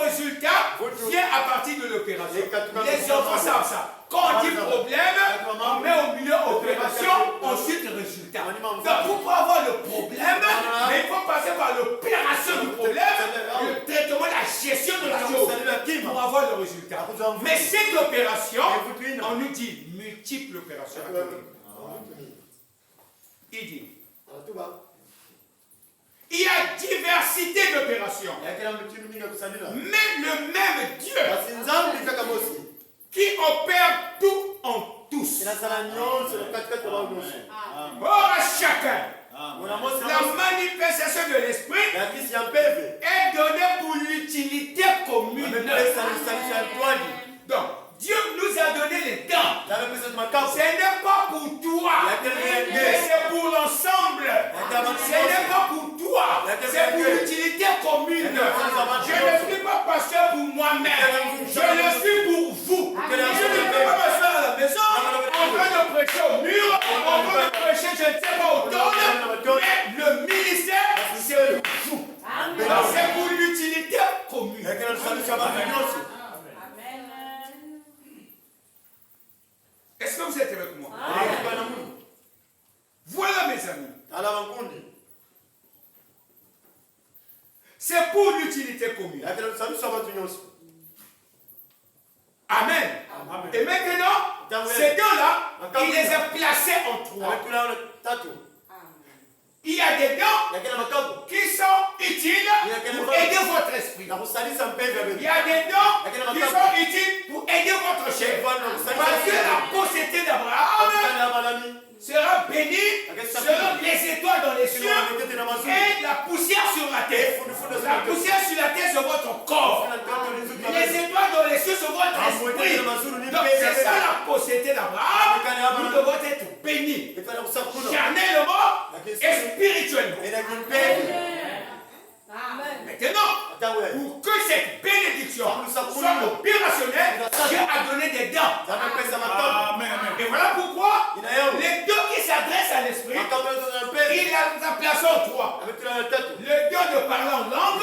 résultat vient à partir de l'opération. Les enfants savent ça. Quand on dit problème, on met au milieu opération, ensuite résultat. Donc pour pouvoir avoir le problème, mais il faut passer par l'opération du problème, le traitement, la gestion de la chose, pour avoir le résultat. Mais cette opération, on nous dit multiples opérations. Il y a diversité d'opérations. Mais le même Dieu qui opère tout en tous. Or à chacun, la manifestation de l'esprit est donnée pour l'utilité commune. Donc, Dieu nous a donné les dents. Ce n'est pas pour toi, mais c'est pour l'ensemble. Ce n'est pas pour toi, c'est pour l'utilité commune. Je ne suis pas pasteur pour moi-même, je le suis pour vous. Je ne suis pas pasteur à la maison, en train de prêcher au mur, en train de prêcher, je ne sais pas au temps, mais le ministère, c'est pour vous. C'est pour l'utilité commune. Est-ce que vous êtes avec moi? Voilà mes amis. C'est pour l'utilité commune. Amen. Et maintenant, ces dents-là, il les a placés en trois. Il y a des dents qui sont utiles pour aider votre esprit. Il y a des dents qui sont utiles pour aider votre chair. Parce que la possédé d'Abraham sera bénie selon les étoiles dans les cieux et la poussière sur la terre. La poussière sur la terre sur votre corps. Les étoiles dans les cieux sur votre esprit. Donc c'est ça la possédé d'Abraham. Nous devons être bénis charnellement et spirituellement. Maintenant, pour que cette bénédiction soit opérationnelle, Dieu a donné des dents. Et voilà pourquoi les dons qui s'adressent à l'esprit, il les a placés en trois. Le don de parler en langue,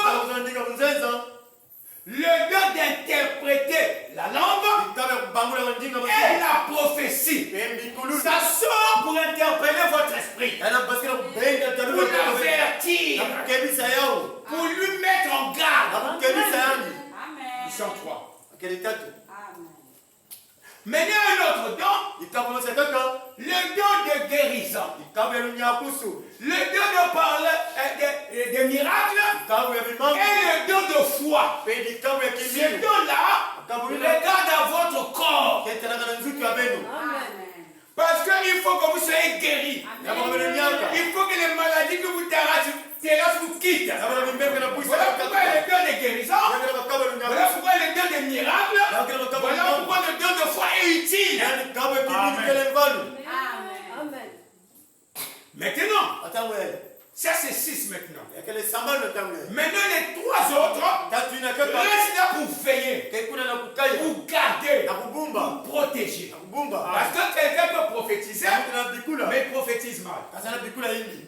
le don d'interpréter la langue et la prophétie. Ça sort pour interpeller votre esprit, pour l'avertir, pour lui mettre en garde. Ils sont trois. Maintenant, un autre don, le don de guérison, le don de parler de miracles et le don de foi. Ce don-là regarde à votre corps. Parce qu'il faut que vous soyez guéris. Il faut que les maladies que vous terrassent vous quittent. Voilà pourquoi le don de guérison, voilà pourquoi le don de miracles, voilà pourquoi le don de foi est utile. Maintenant, ça c'est 6 maintenant. Maintenant les 3 autres restent là pour veiller, pour garder, pour protéger. Parce que quelqu'un peut prophétiser, mais il prophétise mal.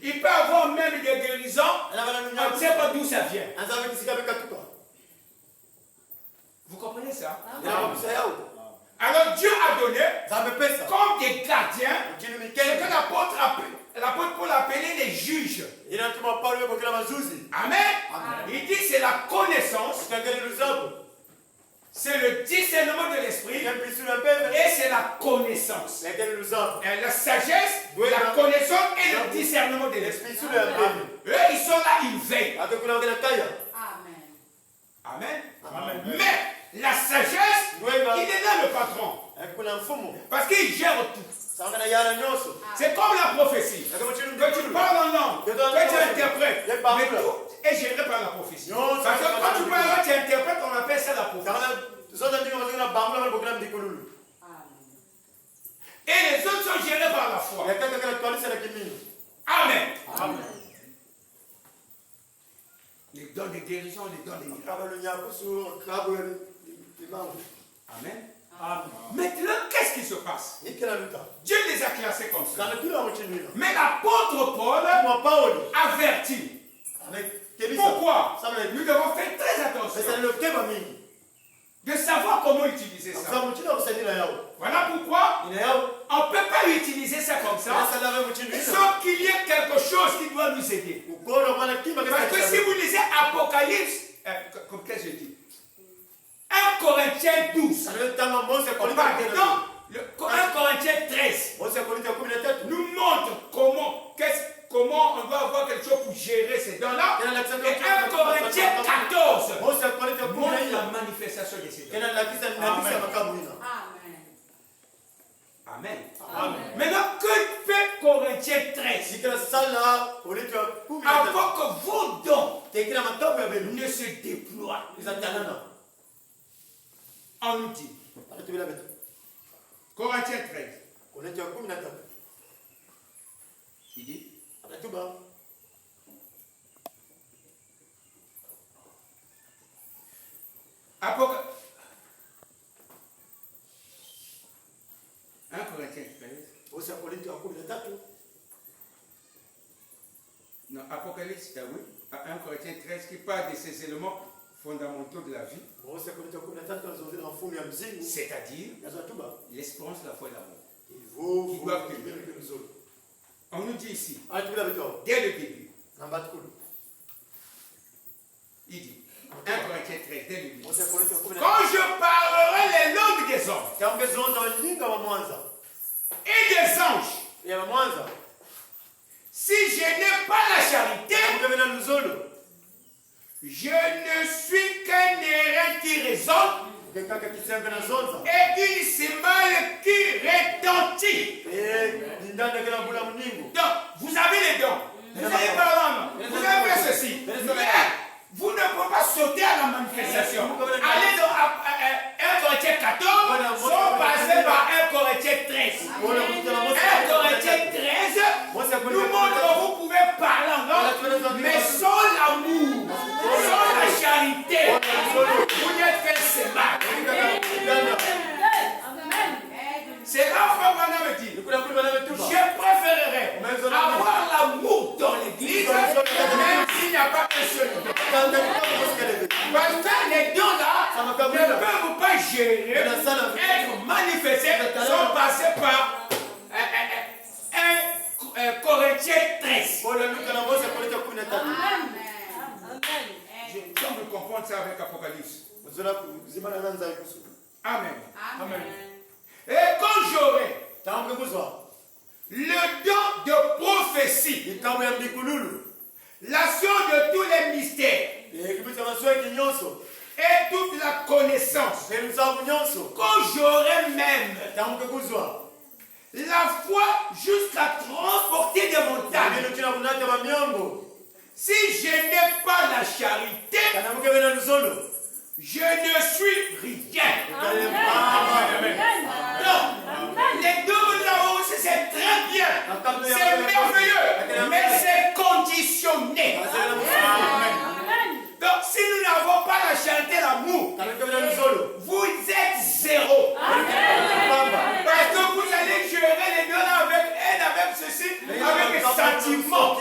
Il peut avoir même des guérisons, on ne sait pas d'où ça vient. Vous comprenez ça? Alors Dieu a donné comme des gardiens ce que l'apôtre Paul appelait les juges. Amen. Il dit c'est la connaissance, c'est le discernement de l'esprit et c'est la connaissance. La sagesse, la connaissance et le discernement de l'esprit. Eux, ils sont là, ils veillent. Amen. Mais la sagesse, il est là le patron. Parce qu'il gère tout. C'est comme la prophétie. Que tu parles en langue, que tu interprètes, mais tout est géré par la prophétie. Parce que quand tu parles, tu interprètes, on appelle ça la prophétie. Et les autres sont gérés par la foi. Amen. Les dons de guérison, les dons de miracles. Amen. Maintenant, qu'est-ce qui se passe? Dieu les a classés comme ça. Mais l'apôtre Paul avertit. Pourquoi? Nous devons faire très attention de savoir comment utiliser ça. Voilà pourquoi on ne peut pas utiliser ça comme ça sans qu'il y ait quelque chose qui doit nous aider. Parce que si vous lisez Apocalypse, comme qu'est-ce que je dis, 1 Corinthiens 12, on parle dedans, 1 Corinthiens 13 nous montre comment on doit avoir quelque chose pour gérer ces dons là. Et 1 Corinthiens 14 montre la manifestation de ces dons. Amen. Amen. Maintenant, que fait Corinthiens 13? Avant que vos dons ne se déploient, on nous dit. Corinthiens 13. Il dit. Apocalypse. 1 Corinthiens 13. Non, Apocalypse, oui. 1 Corinthiens 13 qui parle de ces éléments fondamentaux de la vie. C'est-à-dire l'espérance, la foi et l'amour. Qui doivent tenir. On nous dit ici, dès le début, il dit, 1 Corinthiens 13, dès le début, quand je parlerai les langues des hommes et des anges, si je n'ai pas la charité, je ne suis qu'un airain qui résonne et une cymbale qui retentit. Donc, vous avez les dons, vous avez parlé, vous avez fait ceci, mais vous ne pouvez pas sauter à la manifestation. Allez dans 1 Corinthiens 14, sans passer par 1 Corinthiens 13. 1 Corinthiens 13 nous montre que vous pouvez parler en langue, mais sans l'amour, sans la charité, vous n'êtes qu'un sémat. C'est là que Branham me dit, je préférerais avoir l'amour dans l'église, même s'il n'y a pas un seul don. Parce que les dons là ne peuvent pas gérer, être manifestés sans passer par 1 Corinthiens 13. Je semble comprendre ça avec Apocalypse. Amen. Amen. Et quand j'aurai le don de prophétie, l'action de tous les mystères et toute la connaissance, quand j'aurai même la foi jusqu'à transporter des montagnes, si je n'ai pas la charité, je ne suis rien. Non, les dons là-haut, c'est très bien, c'est merveilleux, mais c'est conditionné. Donc, si nous n'avons pas la charité, l'amour, vous êtes zéro. Parce que vous allez gérer les dons avec aide, avec ceci, avec les sentiments.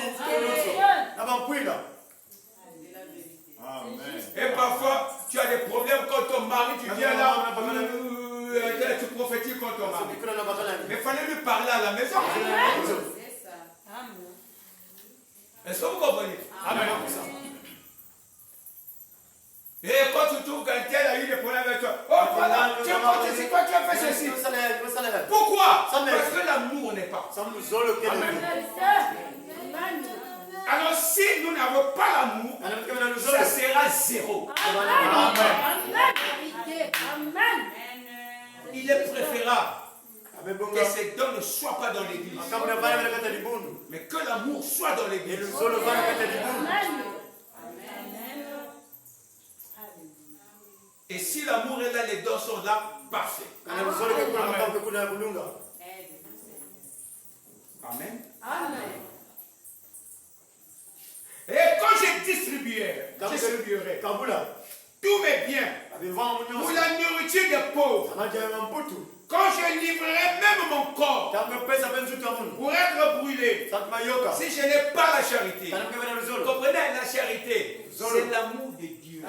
Et parfois, tu as des problèmes quand ton mari, tu viens là, tu prophétises contre ton mari. Mais il fallait lui parler à la maison. Est-ce que vous comprenez? Amen. Et quand tu trouves qu'un tel a eu des problèmes avec toi, oh voilà, tu as fait ceci. Pourquoi? Parce que l'amour n'est pas. Amen. Alors si nous n'avons pas l'amour, ça sera zéro. Amen. Il est préférable que ces dons ne soient pas dans l'église, mais que l'amour soit dans l'église. Et si l'amour est là, les dons sont là, parfait. Amen. Amen. Et quand je distribuerai tous mes biens pour la nourriture des pauvres, quand je livrerai même mon corps pour être brûlé, si je n'ai pas la charité, comprenez, la charité, c'est l'amour de Dieu.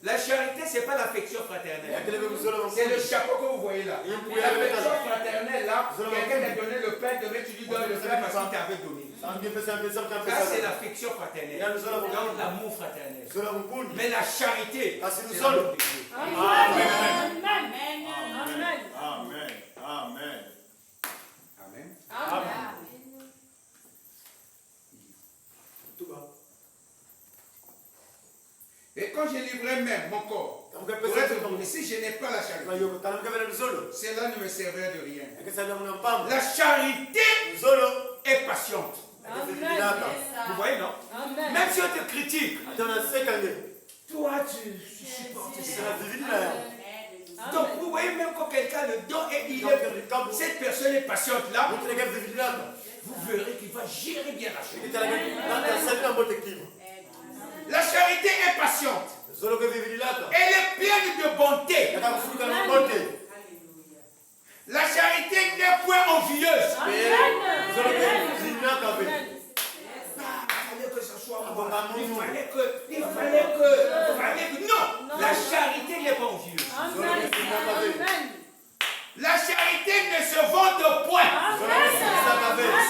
La charité, ce n'est pas l'affection fraternelle. C'est le chapeau que vous voyez là. L'affection fraternelle là, quelqu'un t'a donné le pain, demain tu lui donnes le pain parce qu'il t'avait donné. Ça, c'est l'affection fraternelle. Donc l'amour fraternel. Mais la charité, c'est l'amour de Dieu. Amen. Amen. Amen. Amen. Amen. je livrerais même mon corps pour être comme si je n'ai pas la charité, cela ne me servirait de rien. La charité est patiente. Vous voyez, non? Même si on te critique, toi tu supportes ça. Donc vous voyez, même quand quelqu'un le donne et cette personne est patiente là, vous verrez qu'il va gérer bien la chose. La charité est patiente. Elle est pleine de bonté. La charité n'est point envieuse. Il fallait que ce soit moi. Il fallait que... Non, la charité n'est pas envieuse. La charité ne se vante point.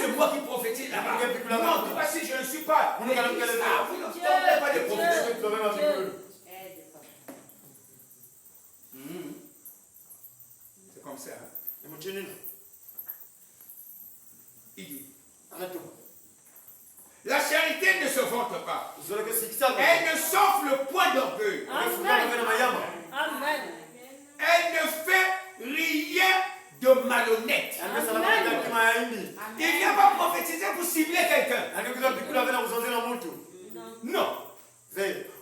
C'est moi qui prophétise là-bas. Non, pas si je ne suis pas. Vous ne tombez pas de prophétie. C'est comme ça. Il dit. La charité ne se vante pas. Elle ne s'enfle point d'orgueil. Elle ne fait rien de malhonnête. Il ne vient pas prophétiser pour cibler quelqu'un. Non.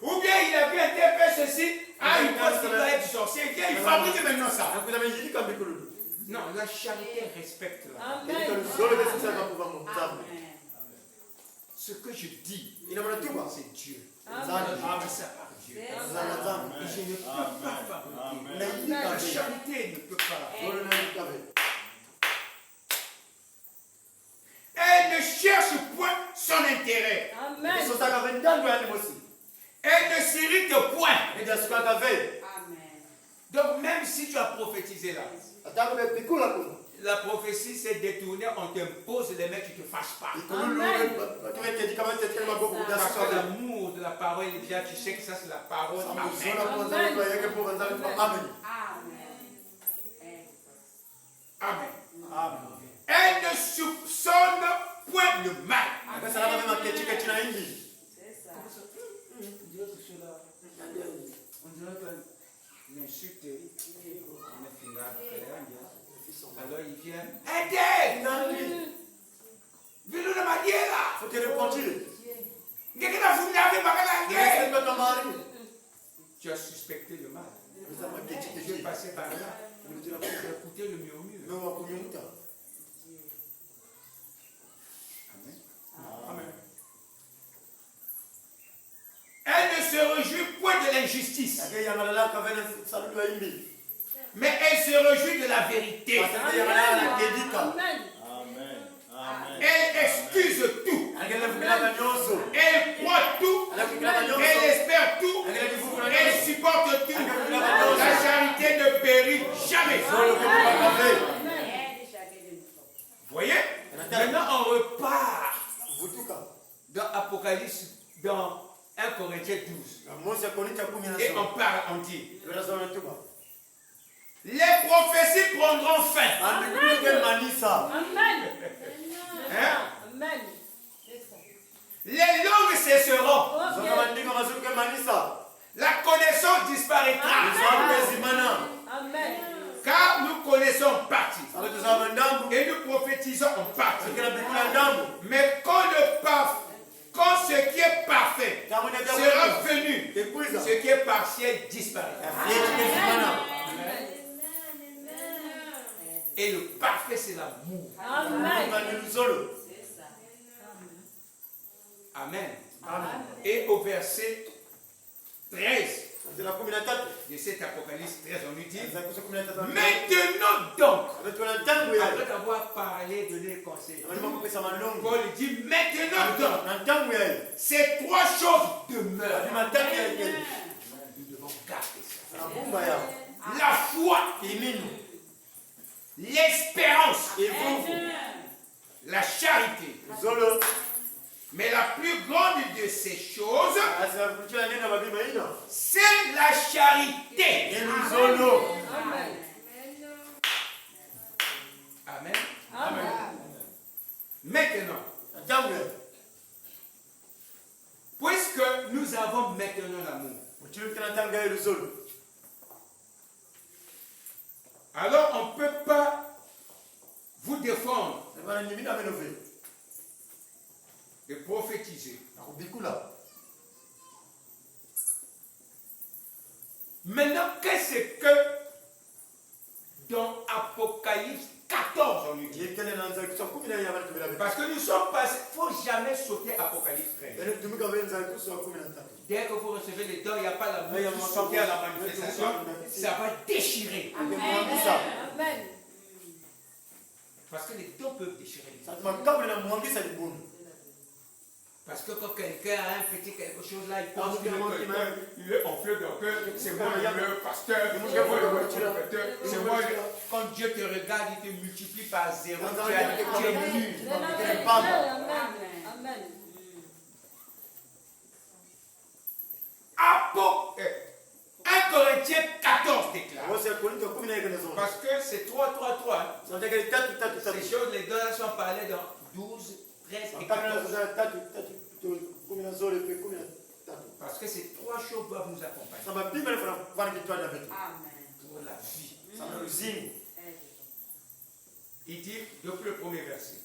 Ou bien il a bien été fait ceci. Ah, il pense qu'il doit être sorcier. Il fabrique maintenant ça. Non, la charité respecte la. Ce que je dis, c'est Dieu. Ça par Dieu. Et je ne peux pas fabriquer. La charité ne peut pas. Elle ne cherche point son intérêt. Elle ne s'irrite point. Donc même si tu as prophétisé là, la prophétie s'est détournée, on t'impose les mecs, tu ne te fâches pas. Parce que l'amour de la parole est bien, tu sais que ça c'est la parole. Amen. Amen. Elle ne soupçonne point le mal. On dirait que l'insulte alors il vient. Aidez! Vilo de Madiela! Faut te répondre. Tu as suspecté le mal. Je vais passer par là. Tu as écouté le murmure. Amen. Amen. Elle ne se réjouit point de l'injustice. Mais elle se réjouit de la vérité. Amen. Elle excuse tout. Elle croit tout. Elle espère tout. Elle supporte tout. La charité ne périt jamais. Vous voyez? Maintenant on repart dans Apocalypse, dans 1 Corinthiens 12. Et on parle, on dit. Les prophéties prendront fin. Amen. Hein? Amen. Les langues cesseront. La connaissance disparaîtra. Amen. Car nous connaissons partie. Et nous prophétisons en partie. Mais quand ce qui est parfait sera venu, ce qui est partiel disparaîtra. Et le parfait, c'est l'amour. Amen. Amen. Et au verset 13 de cet Apocalypse 13, on lui dit: maintenant donc, après avoir parlé, donné le conseil, Paul dit: maintenant donc, ces trois choses demeurent. Nous devons garder ça. La foi, l'espérance et la charité. Mais la plus grande de ces choses, c'est la charité. Amen. Amen. Maintenant, puisque nous avons maintenant l'amour, Alors on ne peut pas vous défendre de prophétiser. Maintenant, qu'est-ce que dans Apocalypse 14 on nous dit? Parce que nous sommes passés, il ne faut jamais sauter Apocalypse 13. Dès que vous recevez les dons, il n'y a pas la main qui sauter à la manifestation, ça va déchirer. Amen. Parce que les dons peuvent déchirer. Parce que quand quelqu'un a un petit quelque chose là, il pense qu'il est enflé d'un cœur, c'est moi le pasteur, c'est moi le prophèteur, c'est moi le... Quand Dieu te regarde, il te multiplie par zéro, tu es nul. Amen. 1 Corinthiens 14 déclare. Parce que c'est 3. Ces choses, les dons sont parlées dans 12, 13 et 14. Parce que ces 3 choses doivent nous accompagner. Pour la vie. Il dit, depuis le premier verset,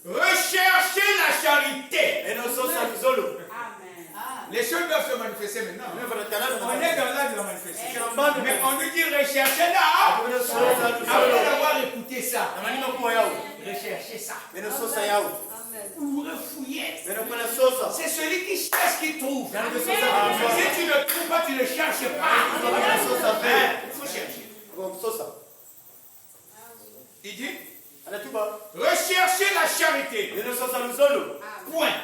recherchez la charité. Les choses doivent se manifester maintenant. On est dans l'âge de la manifestation. Mais on nous dit recherchez-la. Après avoir écouté ça, recherchez ça. Ou refouillez. C'est celui qui cherche qui trouve. Si tu ne trouves pas, tu ne cherches pas. Il faut chercher. Il dit recherchez la charité. Point.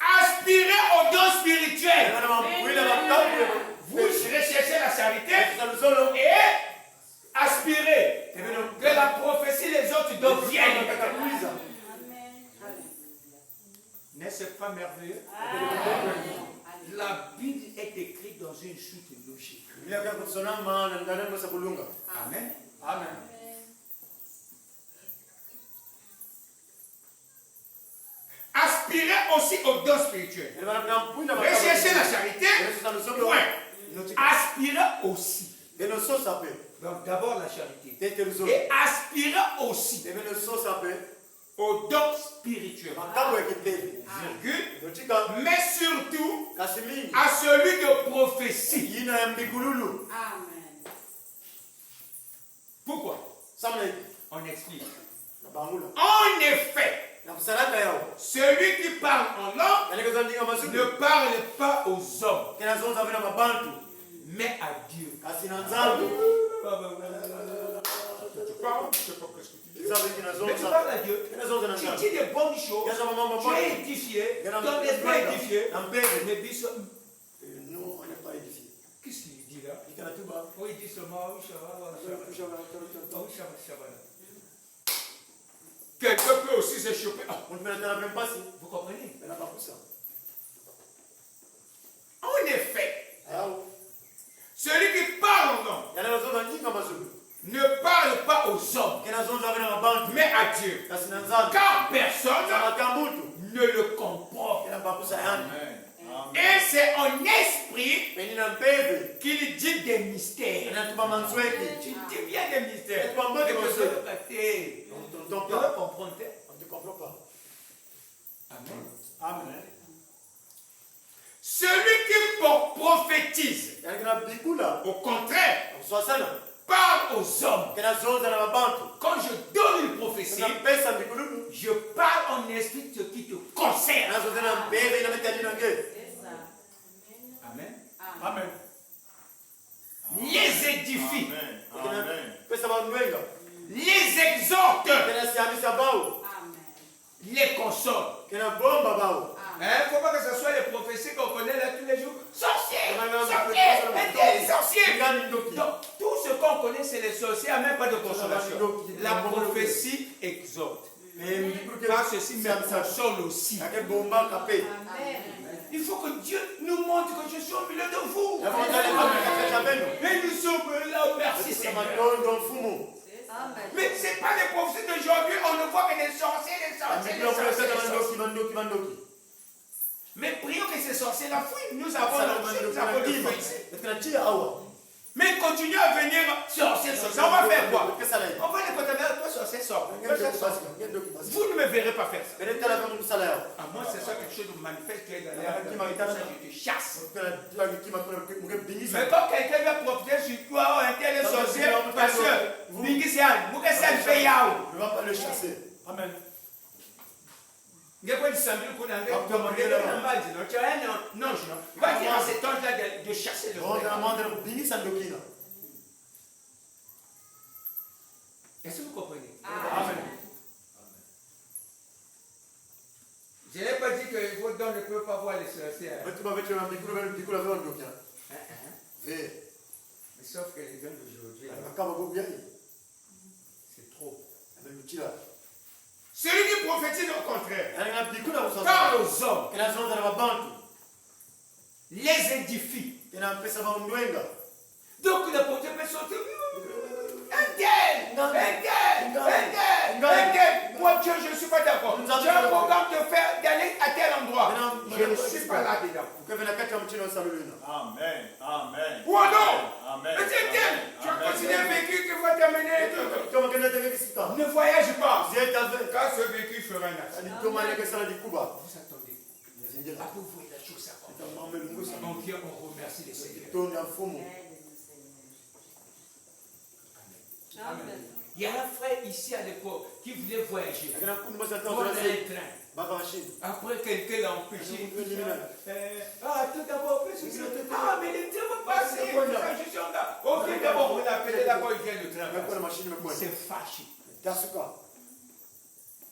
Aspirez au don spirituel. Vous recherchez la charité et aspirez que la prophétie les autres dons viennent. N'est-ce pas merveilleux? La Bible est écrite dans une suite logique. Amen. Amen. Aspirez aussi au don spirituel. Recherchez la charité. Point. Aspirez aussi. Donc d'abord la charité. Et aspirez aussi au don spirituel. Virgule. Mais surtout à celui de prophétie. Amen. Pourquoi? On explique. En effet, celui qui parle en langue ne parle pas aux hommes, mais à Dieu. Tu parles, je ne sais pas ce que tu dis. Mais tu parles à Dieu. Tu dis des bonnes choses. Tu es édifié. Ton esprit est édifié. Mais non, on n'est pas édifié. Qu'est-ce qu'il dit là? Oh, il dit seulement quelqu'un peut aussi s'échapper. Vous comprenez? En effet, celui qui parle en langue ne parle pas aux hommes, mais à Dieu. Car personne ne le comprend. Amen. Et c'est en esprit qu'il dit des mystères. Tu dis bien des mystères. Tu ne comprends pas. Amen. Amen. Celui qui prophétise, au contraire, parle aux hommes. Quand je donne une prophétie, je parle en esprit de ce qui te concerne. Amen. Amen. Les édifie. Amen. Les exhorte. Les console. Il ne faut pas que ce soit les prophéties qu'on connaît là tous les jours. Sorciers, sorciers. Donc, tout ce qu'on connaît, c'est les sorciers, même pas de consolation. La prophétie exhorte. Par ceci, même console aussi. Il faut que Dieu nous montre que je suis au milieu de vous. Et nous sommes là, merci Seigneur. Mais ce n'est pas les prophéties d'aujourd'hui, on ne voit que les sorciers. Mais prions que ces sorciers la fouille. Nous avons le feu ici. Mais continuez à venir sorcier. On va faire quoi? On va les contaminer. Toi, sorcier, sort. Vous ne me verrez pas faire ça. À moi, c'est ça quelque chose de manifeste qui est dans l'air. Je te chasse. Mais quand quelqu'un vient profiter sur toi, un tel sorcier, parce que vous ne va pas le chasser. Amen. Il va dire à cet ange-là de chasser le feu. Est-ce que vous comprenez? Amen. Je n'ai pas dit que vos dons ne peuvent pas voir les sorciers. Mais sauf que les dons d'aujourd'hui, c'est trop. Celui qui prophétise au contraire parle aux hommes, les édifie. Donc le prophète peut sortir. Moi, Dieu, je ne suis pas d'accord. J'ai un programme d'aller à tel endroit. Je ne suis pas là dedans. Amen. Amen. Ou non? Mais tu as considéré un véhicule qui va t'amener. Ne voyage pas. Quand ce véhicule fera un accident. Vous attendez. À vous voir la chose ça. Mon Dieu, on remercie les Seigneurs. Amen. Il y a un frère ici à l'époque qui voulait voyager. Prendre un train. Après, quelqu'un l'a empêché. Tout d'abord, mais le train va passer. Ok, d'abord, on l'appelait d'abord, il vient le train. Il s'est fâché.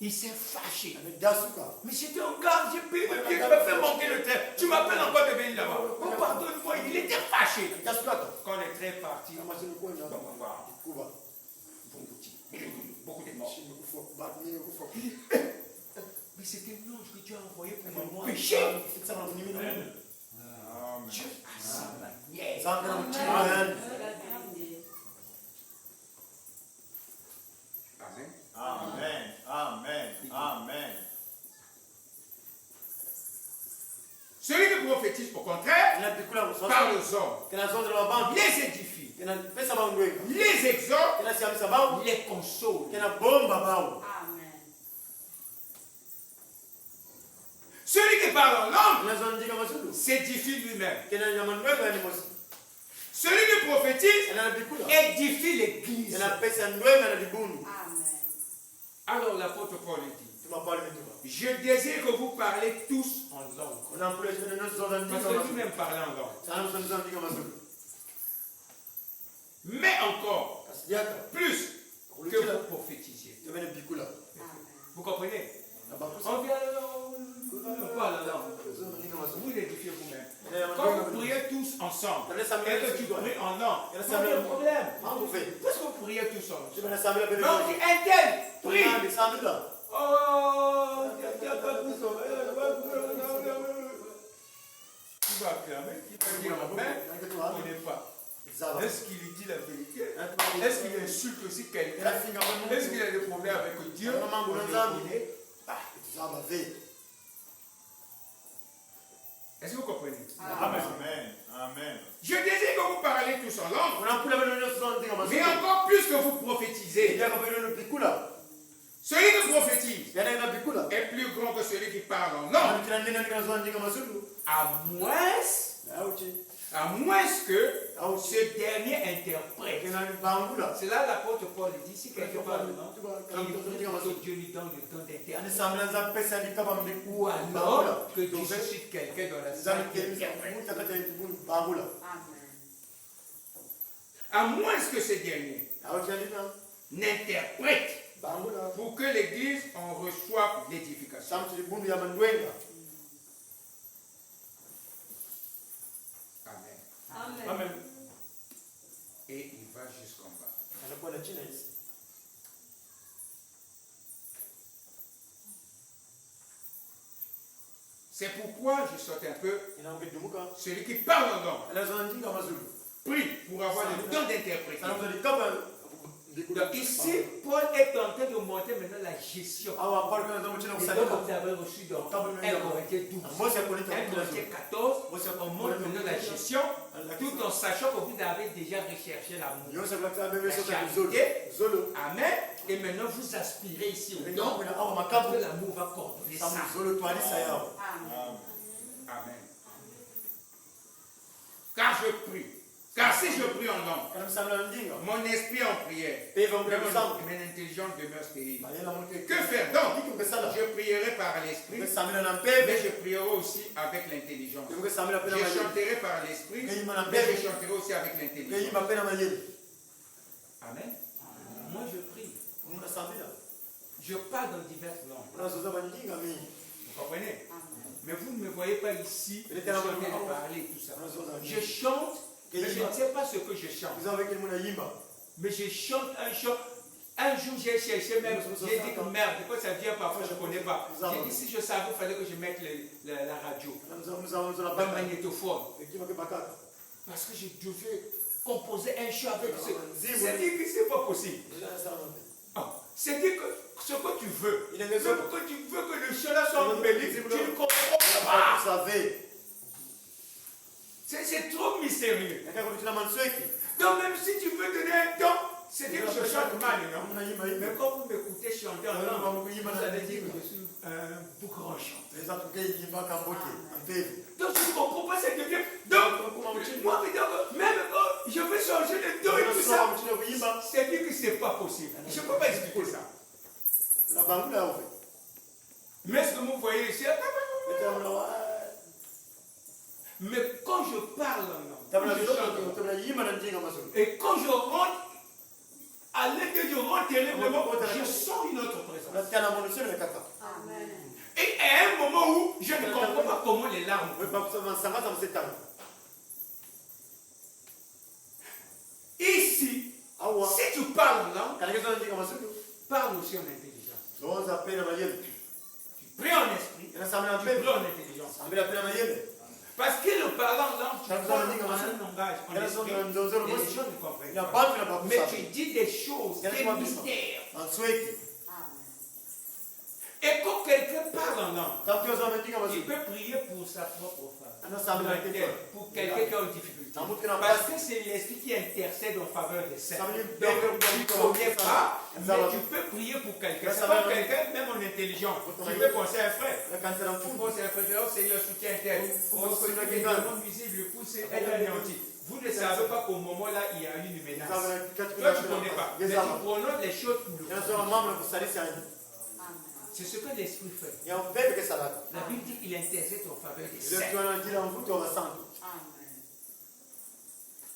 Il s'est fâché. Mais c'était un gars, j'ai payé le pied, tu m'as fait manquer le train. Tu m'appelles encore de venir là-bas. Oh, pardonne-moi, il était fâché. Quand le train est parti, beaucoup de morts. Mais c'était l'ange que Dieu a envoyé pour me pécher. Dieu a sa manière. Amen. Amen. Amen. Celui qui prophétise au contraire parle aux hommes, les édifie, les exhorte, les console. Amen. Celui qui parle en langue s'édifie lui-même. Celui qui prophétise édifie l'église. Amen. Alors l'apôtre Paul dit, je désire que vous parlez tous en langue. Parce que vous-même parlez en langue. Mais encore, plus que vous prophétisiez. Vous comprenez? On vient on parle en langue. Vous l'édifiez vous-même. Quand vous priez tous ensemble, et que tu pries en langue, il y a un problème. Parce que vous priez tous ensemble. Donc, un tel prie. Oh, tu vas acclamer, tu vas dire amen, on ne connaît pas. Est-ce qu'il dit la vérité? Est-ce qu'il insulte aussi quelqu'un? Est-ce qu'il a des problèmes avec Dieu? Est-ce que vous comprenez? Amen. Amen. Je désire que vous parlez tous en langue, mais encore plus que vous prophétisez. Celui qui prophétise est plus grand que celui qui parle en langue. À moins que ce dernier interprète. C'est là l'apôtre Paul dit, si quelqu'un parle en langue, Dieu lui donne le temps d'interpréter. Ou alors que Dieu suscite quelqu'un dans la salle qui interprète. À moins que ce dernier n'interprète pour que l'église en reçoive l'édification. Amen. Amen. Et il va jusqu'en bas. C'est pourquoi je saute un peu. Celui qui parle en langue prie pour avoir le don d'interpréter. Donc ici, Paul est en train de montrer maintenant la gestion. Et donc vous avez reçu dans 1 Corinthiens 12, 1 Corinthiens 14, on montre maintenant la gestion, tout en sachant que vous avez déjà recherché l'amour. La charité. Amen. Et maintenant vous aspirez ici au don, que l'amour va coordonner ça. Amen. Car je prie. Car si je prie en langue, mon esprit en prière, mon intelligence demeure stérile. Que faire donc? Je prierai par l'esprit, mais je prierai aussi avec l'intelligence. Je chanterai par l'esprit, mais je chanterai aussi avec l'intelligence. Amen. Moi je prie. Je parle dans diverses langues. Vous comprenez? Mais vous ne me voyez pas ici, je suis en train de parler et tout ça. Je chante. Mais je ne sais pas ce que je chante. Mais je chante un chant. Un jour, j'ai cherché même. J'ai dit que merde, pourquoi ça vient parfois, je ne connais pas. J'ai dit si je savais, il fallait que je mette la radio. Le magnétophone. Parce que je devais composer un chant avec ce. C'est-à-dire que ce n'est pas possible. C'est-à-dire que ce que tu veux. Ce que tu veux que le chant là soit embelli, tu ne comprends pas. C'est trop mystérieux. Donc même si tu veux donner un don, c'est-à-dire que je chante mal, non? Mais quand vous m'écoutez chanter en langue, vous allez dire que je suis un grand chanteur. Donc je ne comprends pas cette idée. Donc, moi, même quand je veux changer de don et tout ça, c'est-à-dire que ce n'est pas possible. Je ne peux pas expliquer ça. Mais ce que vous voyez ici, mais quand je parle en langue, et quand je rentre, à l'aide de rentre terriblement, je sens une autre présence. Et à un moment où je ne comprends pas comment les larmes. Ici, si tu parles en langue, parle aussi en intelligence. Tu pries en esprit, tu pries en intelligence. Parce que le parlant en langue, tu parles en un langage, en esprit, et les gens ne comprennent pas. Mais tu dis des choses, des mystères. Et quand quelqu'un parle en langue, il peut prier pour sa propre femme, pour quelqu'un qui a une difficulté. Parce que c'est l'esprit qui intercède en faveur des saints. Donc tu ne connais pas, mais tu peux prier pour quelqu'un. C'est pas quelqu'un, même en intelligence. Tu peux penser à un frère. Tu penses à un frère, oh Seigneur, soutiens tel. Oh Seigneur, le monde visible, pousse, est anéanti. Vous ne savez pas qu'au moment là, il y a une menace. Toi, tu ne connais pas. Mais tu prononces les choses pour le faire. C'est ce que l'esprit fait. La Bible dit qu'il intercède en faveur des saints.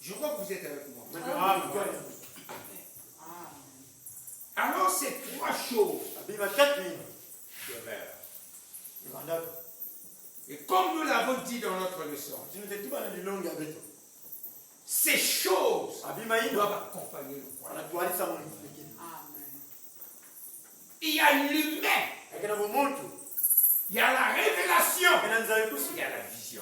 Je crois que vous êtes avec moi. Alors, ces trois choses demeurent. Et comme nous l'avons dit dans notre leçon, ces choses doivent accompagner le croyant. Il y a l'humain, il y a la révélation, il y a la vision.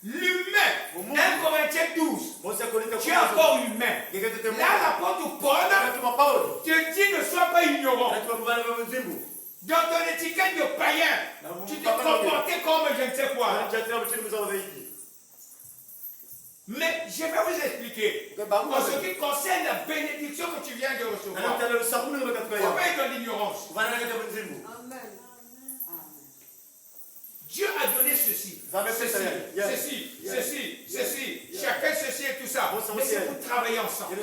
L'humain, 1 Corinthiens 12, tu es encore humain. Là, l'apôtre Paul te dit ne sois pas ignorant. Dans ton étiquette de païen, tu te comportais comme je ne sais quoi. Mais je vais vous expliquer. En ce qui concerne la bénédiction que tu viens de recevoir, il ne faut pas être dans l'ignorance. Dieu a donné ceci, ceci, chacun ceci et tout ça. Mais c'est pour travailler ensemble.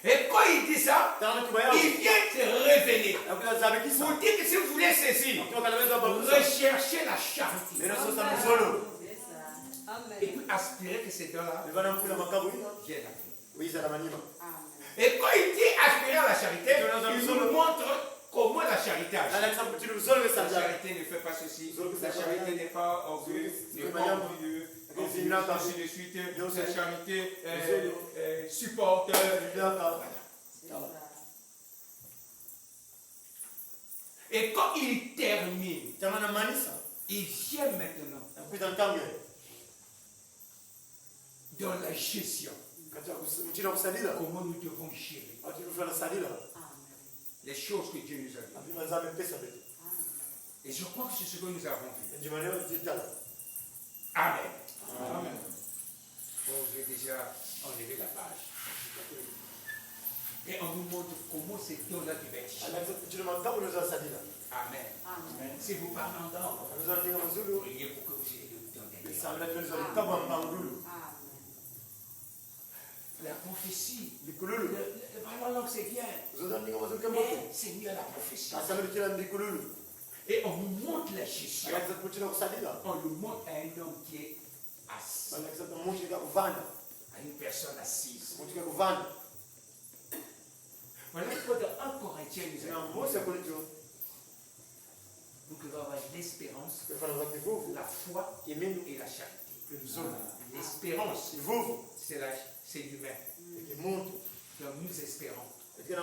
Et quand il dit ça, il vient te révéler. Pour dire que si vous voulez ceci, recherchez la charité. Et puis aspirer que ces dons-là viennent à vous. Et quand il dit aspirer à la charité, il nous montre comment la charité agit. La charité ne fait pas ceci. La charité n'est pas orgueilleuse, n'est pas orgueilleuse, ainsi de suite. La charité supporte. Et quand il termine, il vient maintenant dans la gestion. Comment nous devons gérer les choses que Dieu nous a données. Et je crois que c'est ce que nous avons vu. Amen. Amen. Bon, j'ai déjà enlevé la page. Et on nous montre comment ces dons-là du bêtise. Amen. Amen. Si vous parlez en dents, priez pour que vous ayez le don d'aimer. La prophétie, la langue c'est bien, mais c'est mieux la prophétie. Et on nous montre la gestion. On nous montre à un homme qui est assis, à une personne assise. Voilà pourquoi dans 1 Corinthiens, nous devons avoir l'espérance, la foi et la charité. L'espérance, c'est l'humain. Donc nous espérons. Dieu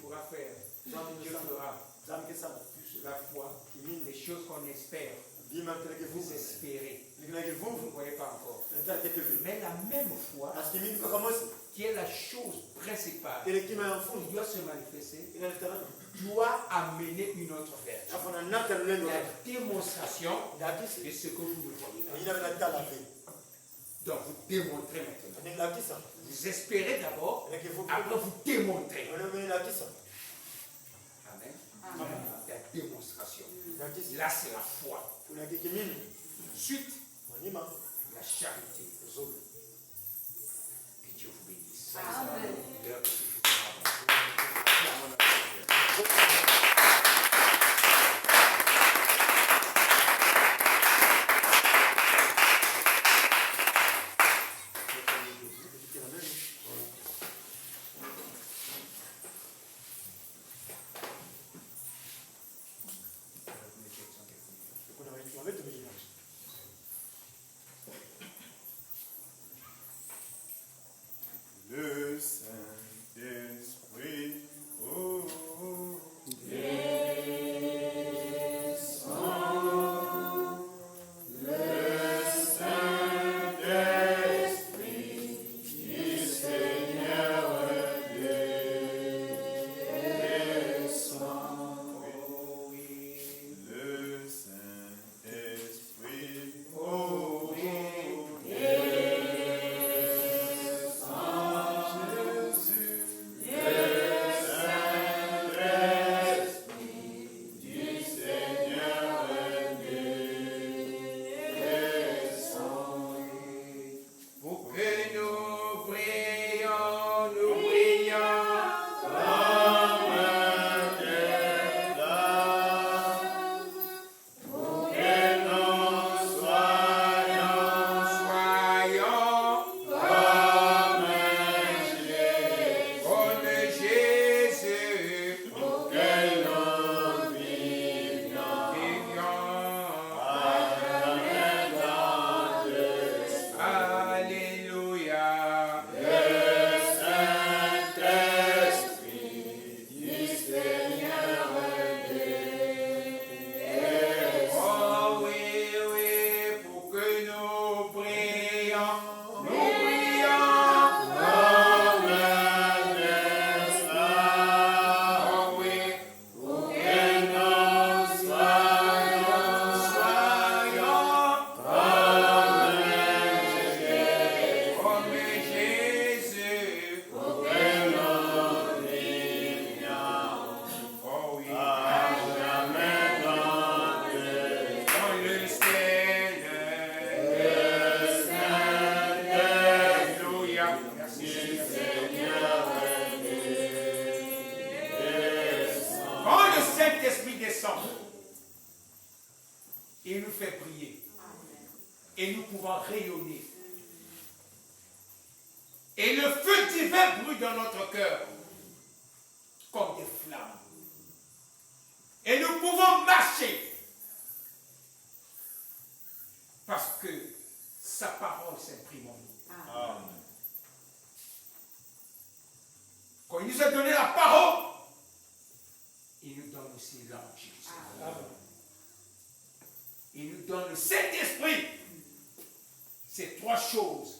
pourra faire. Dieu fera. La foi, les choses qu'on espère. Vous espérez. Vous ne voyez pas encore. Mais la même foi, qui est la chose principale, qui doit se manifester, doit amener une autre vertu. La démonstration de ce que vous ne voyez pas. Donc vous démontrez maintenant. Vous espérez d'abord, après vous démontrez. Amen. La démonstration. Là c'est la foi. Ensuite, la charité. Que Dieu vous bénisse. Amen. Et nous fait prier. Et nous pouvons rayonner. Et le feu divin brûle dans notre cœur comme des flammes. Et nous pouvons marcher parce que sa parole s'imprime en nous. Amen. Quand il nous a donné la parole, il nous donne aussi l'ange. Il nous donne le Saint-Esprit. Ces trois choses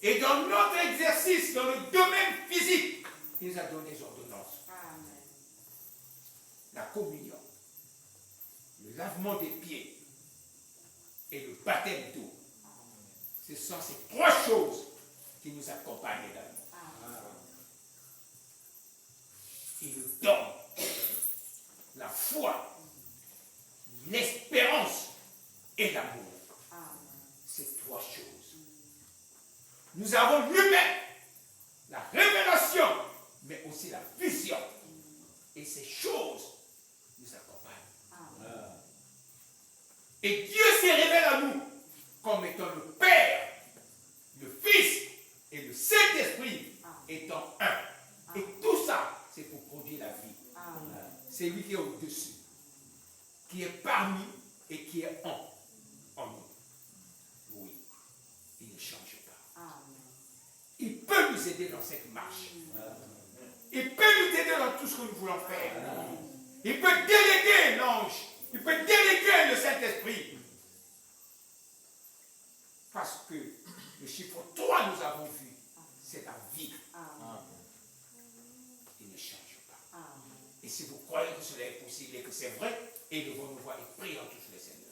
Et dans notre exercice, dans le domaine physique, il nous a donné des ordonnances. Amen. La communion, le lavement des pieds et le baptême d'eau. Ce sont ces trois choses qui nous accompagnent également. Il nous donne la foi, l'espérance et l'amour. Ces trois choses. Nous avons l'humain, la révélation, mais aussi la vision. Et ces choses nous accompagnent. Et Dieu s'est révélé à nous comme étant le Père, le Fils et le Saint-Esprit étant un. Et tout ça, c'est pour produire la vie. C'est lui qui est au-dessus, qui est parmi et qui est en nous. Oui, il ne change pas. Il peut nous aider dans cette marche. Il peut nous aider dans tout ce que nous voulons faire. Il peut déléguer l'ange. Il peut déléguer le Saint-Esprit. Parce que le chiffre 3, nous avons vu, c'est la vie. Il ne change pas. Et si vous croyez que cela est possible et que c'est vrai, élevons nos voix et prions tous le Seigneur.